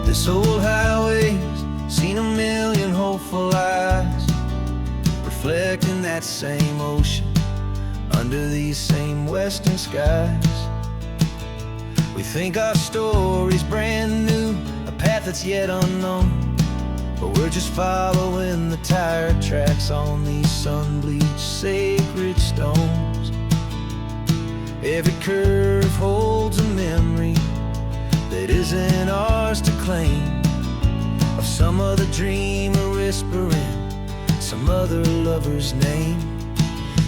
This old highway's seen a million hopeful eyes, reflecting that same ocean under these same western skies. We think our story's brand new, a path that's yet unknown, but we're just following the tired tracks on these sun-bleached sacred stones. Every curve holds a memory that isn't ours to claim, of some other dreamer whispering some other lover's name.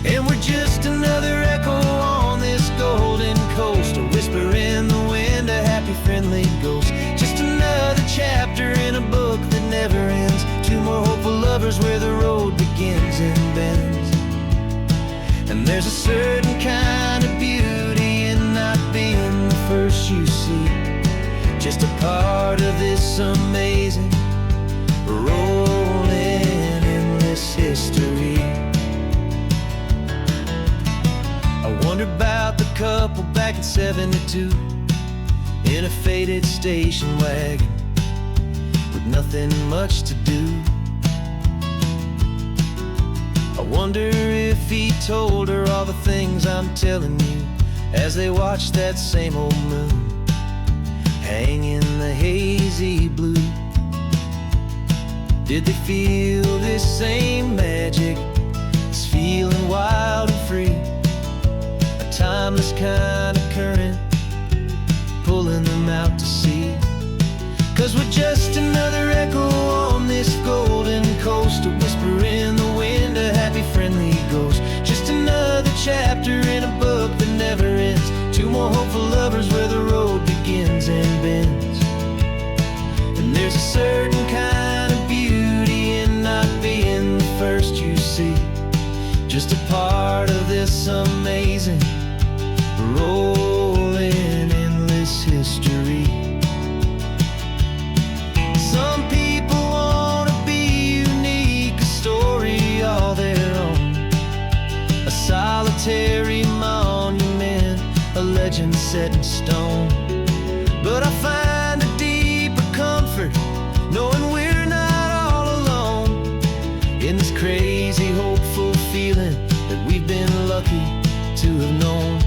And we're just another echo on this golden coast, a whisper in the wind, a happy friendly ghost. Just another chapter in a book that never ends, two more hopeful lovers where the road begins and bends. And there's a certain kind of beauty in not being the first you see, just a part of this amazing rolling endless history. in '72 in a faded station wagon with nothing much to do. I wonder if he told her all the things I'm telling you as they watched that same old moon hang in the hazy blue. Did they feel this same magic, this feeling wild and free, a timeless kind of current pulling them out to sea? 'Cause we're just another echo on this golden coast, a whisper in the wind, a happy friendly ghost. Just another chapter in a book that never ends, two more hopeful lovers where the road begins and bends. And there's a certain kind of beauty in not being the first you see, just a part of this amazing rolling endless history. Some people wanna be unique, a story all their own, a solitary monument, a legend set in stone. But I find a deeper comfort knowing we're not all alone in this crazy, hopeful feeling that we've been lucky to have known.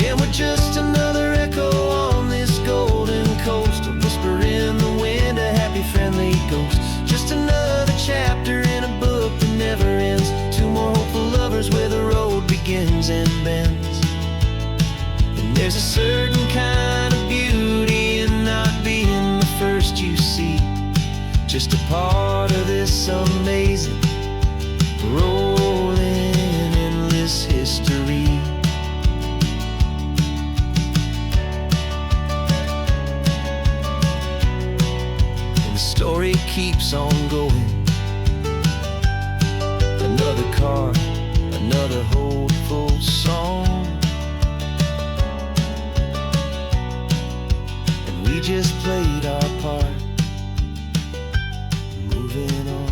And we're just another echo on this golden coast, a whisper in the wind, a happy friendly ghost. Just another chapter in a book that never ends, two more hopeful lovers where the road begins and bends. And there's a certain kind of beauty in not being the first you see, just a part of this amazing rolling endless history. Story keeps on going. Another car, another hopeful song, and we just played our part, moving on.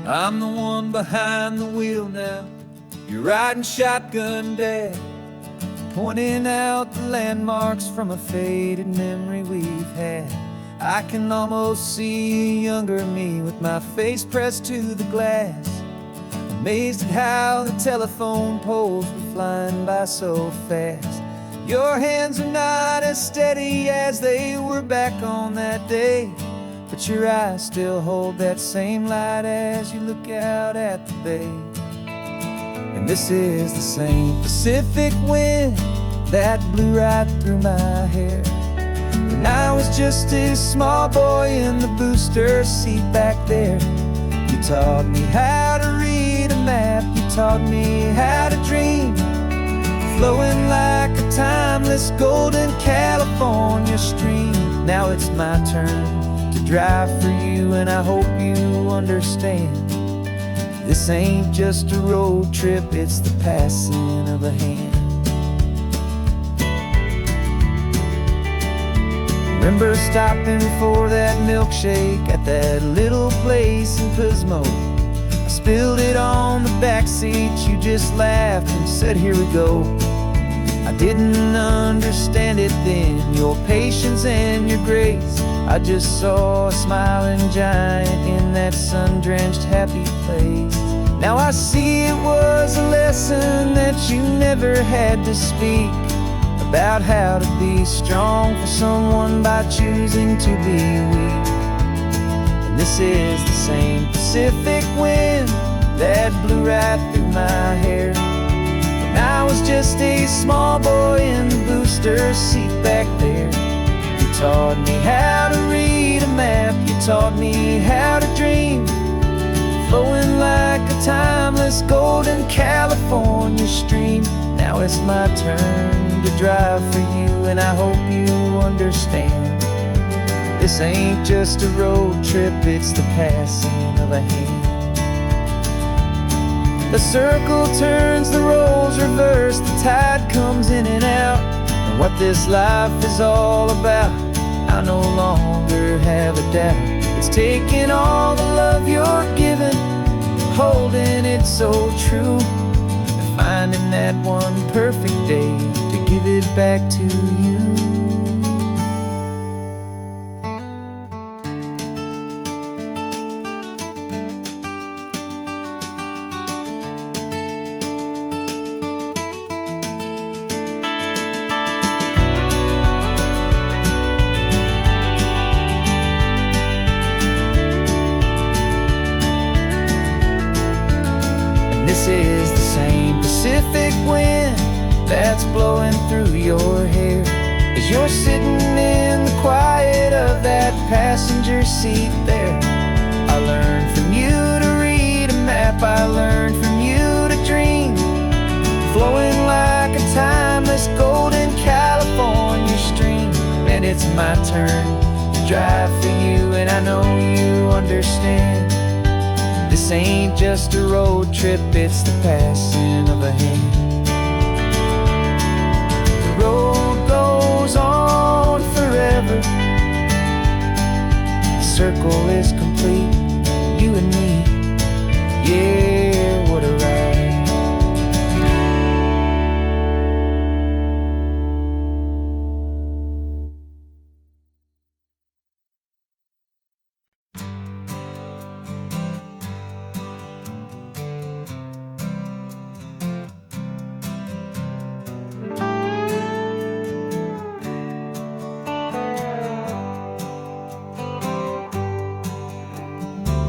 I'm the one behind the wheel now, you're riding shotgun, Dad, pointing out the landmarks from a faded memory we've had. I can almost see a younger me with my face pressed to the glass, amazed at how the telephone poles were flying by so fast. Your hands are not as steady as they were back on that day, but your eyes still hold that same light as you look out at the bay. And this is the same Pacific wind that blew right through my hair when I was just a small boy in the booster seat back there. You taught me how to read a map, you taught me how to dream, flowing like a timeless golden California stream. Now it's my turn to drive for you, and I hope you understand, this ain't just a road trip, it's the passing of a hand. Remember stopping for that milkshake at that little place in Pismo? I spilled it on the back seat, you just laughed and said, here we go. I didn't understand it then, your patience and your grace. I just saw a smiling giant in that sun-drenched happy place. Now I see it was a lesson that you never had to speak, about how to be strong for someone by choosing to be weak. And this is the same Pacific wind that blew right through my hair when I was just a small boy in the booster seat back there. You taught me how to read a map, you taught me how to dream, flowing like a timeless golden California stream. Now it's my turn to drive for you, and I hope you understand. This ain't just a road trip, it's the passing of a hand. The circle turns, the roles reverse, the tide comes in and out. And what this life is all about, I no longer have a doubt. It's taking all the love you're giving, holding it so true, and finding that one perfect day to give it back to you. This is the same Pacific wind that's blowing through your hair as you're sitting in the quiet of that passenger seat there. I learned from you to read a map, I learned from you to dream, flowing like a timeless golden California stream. And it's my turn to drive for you, and I know you understand. This ain't just a road trip, it's the passing of a hand. The road goes on forever. The circle is complete, you and me. Yeah, what a ride.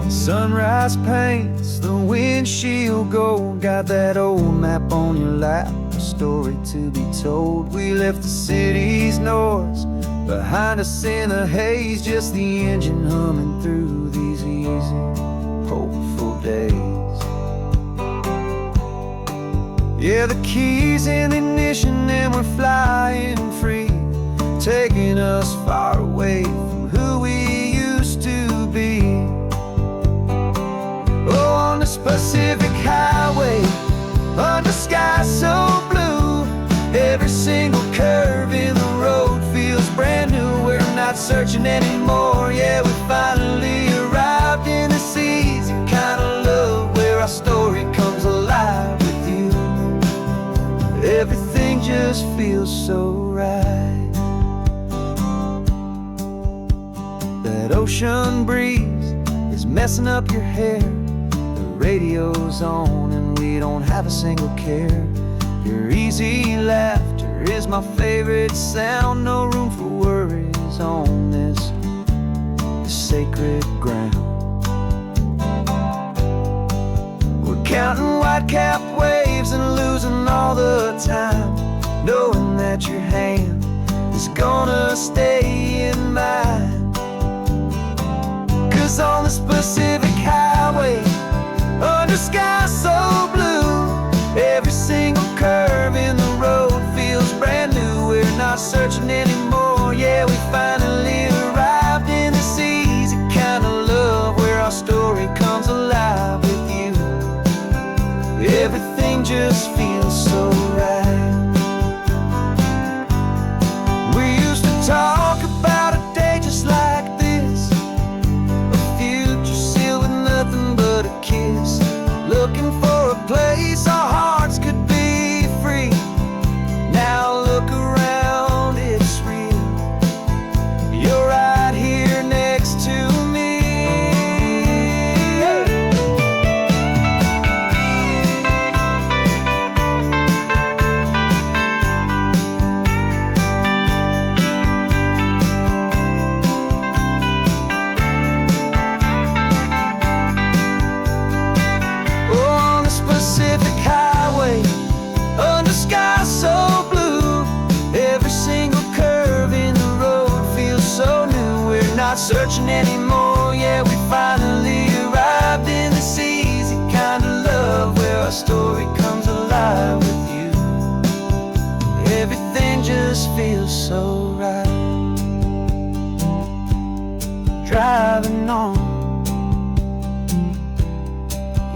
Sunrise paints the windshield gold. Got that old map on your lap, a story to be told. We left the city's noise behind us in the haze, just the engine humming through these easy, hopeful days. Yeah, the keys in the ignition and we're flying free, taking us far away from who we used to be. Oh, on this Pacific highway, under sky so blue, every single curve in the road feels brand new. We're not searching anymore, yeah, we finally arrived in this easy kind of love where our story comes alive with you. Everything just feels so right. That ocean breeze is messing up your hair, radio's on and we don't have a single care. Your easy laughter is my favorite sound. No room for worries on this sacred ground. We're counting white-capped waves and losing all the time, knowing that your hand is gonna stay in mine. 'Cause on this Pacific highway, under sky so blue, every single curve in the road feels brand new. We're not searching anymore, yeah, we finally arrived in this easy kind of love where our story comes alive with you. Everything just feels so right. We used to talk about a day just like this, a future sealed with nothing but a kiss, looking for a place our hearts could be free. Now look around, it's real. You're right here next to me.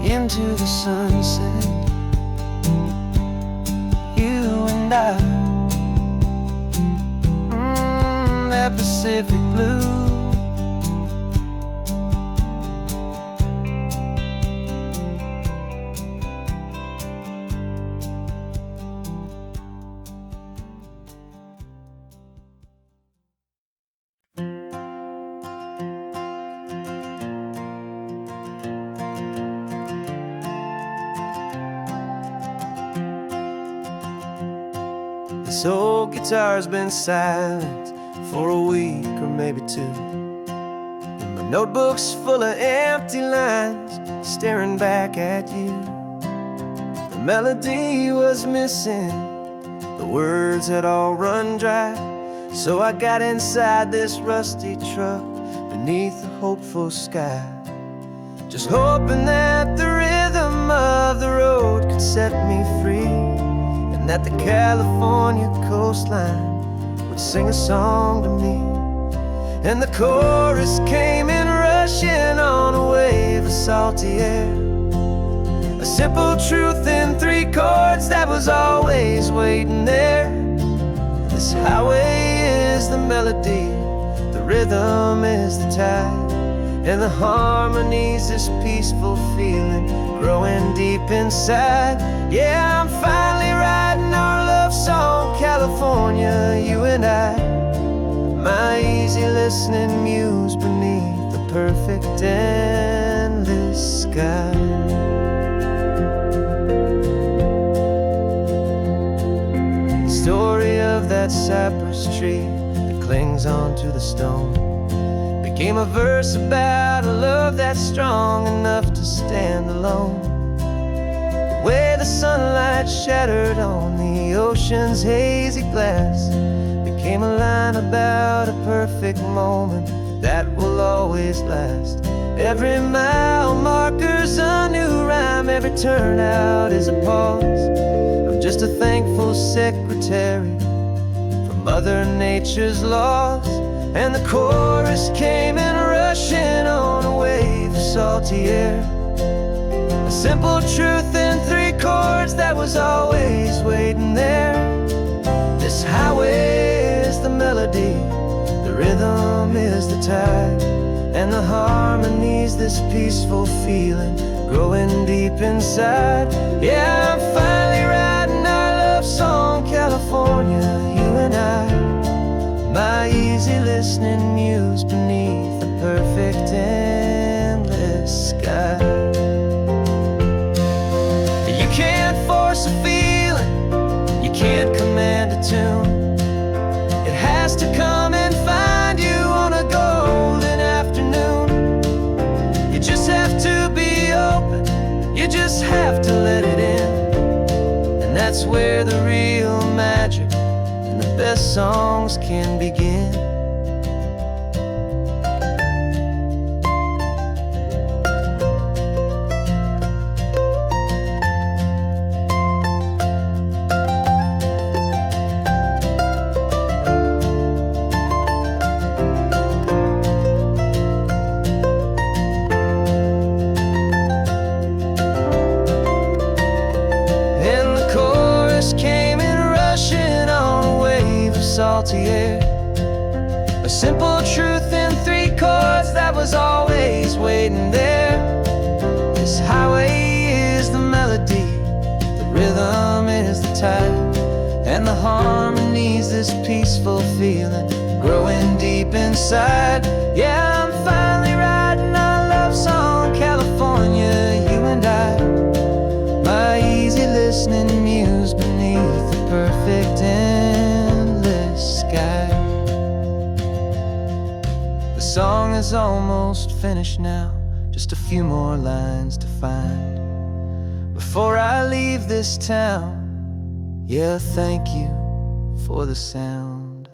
into the sunset. You and I, that Pacific blue. This old guitar's been silent for a week or maybe two, and my notebook's full of empty lines staring back at you. The melody was missing, the words had all run dry, so I got inside this rusty truck beneath the hopeful sky, just hoping that the rhythm of the road could set me free, and that the California coastline would sing a song to me. And the chorus came in rushing on a wave of salty air, a simple truth in 3 chords that was always waiting there. This highway is the melody, the rhythm is the tide, and the harmony's this peaceful feeling growing deep inside. Yeah, I'm finally writing our love song, California, you and I, my easy listening muse beneath the perfect endless sky. The story of that cypress tree that clings onto the stone became a verse about a love that's strong enough to stand alone. The way the sunlight shattered on the ocean's hazy glass became a line about a perfect moment that will always last. Every mile marker's a new rhyme, every turnout is a pause. I'm just a thankful secretary for Mother Nature's laws. And the chorus came in rushing on a wave of salty air, a simple truth in 3 chords that was always waiting there. This highway is the melody, the rhythm is the tide, and the harmony's this peaceful feeling growing deep inside. Yeah, I'm finally writing our love song, California, you and I, my easy listening muse beneath the perfect endless sky. You can't force a feeling, you can't command a tune. It has to come and find you on a golden afternoon. You just have to be open, you just have to let it in, and that's where the real magic and the best songs can begin. Salty air, a simple truth in 3 chords that was always waiting there. This highway is the melody, the rhythm is the tide, and the harmony's this peaceful feeling growing deep inside. Yeah, I'm finally writing our love song, California, you and I, my easy listening muse beneath the perfect endless sky. The song is almost finished now, just a few more lines to find before I leave this town. Yeah, thank you for the sound.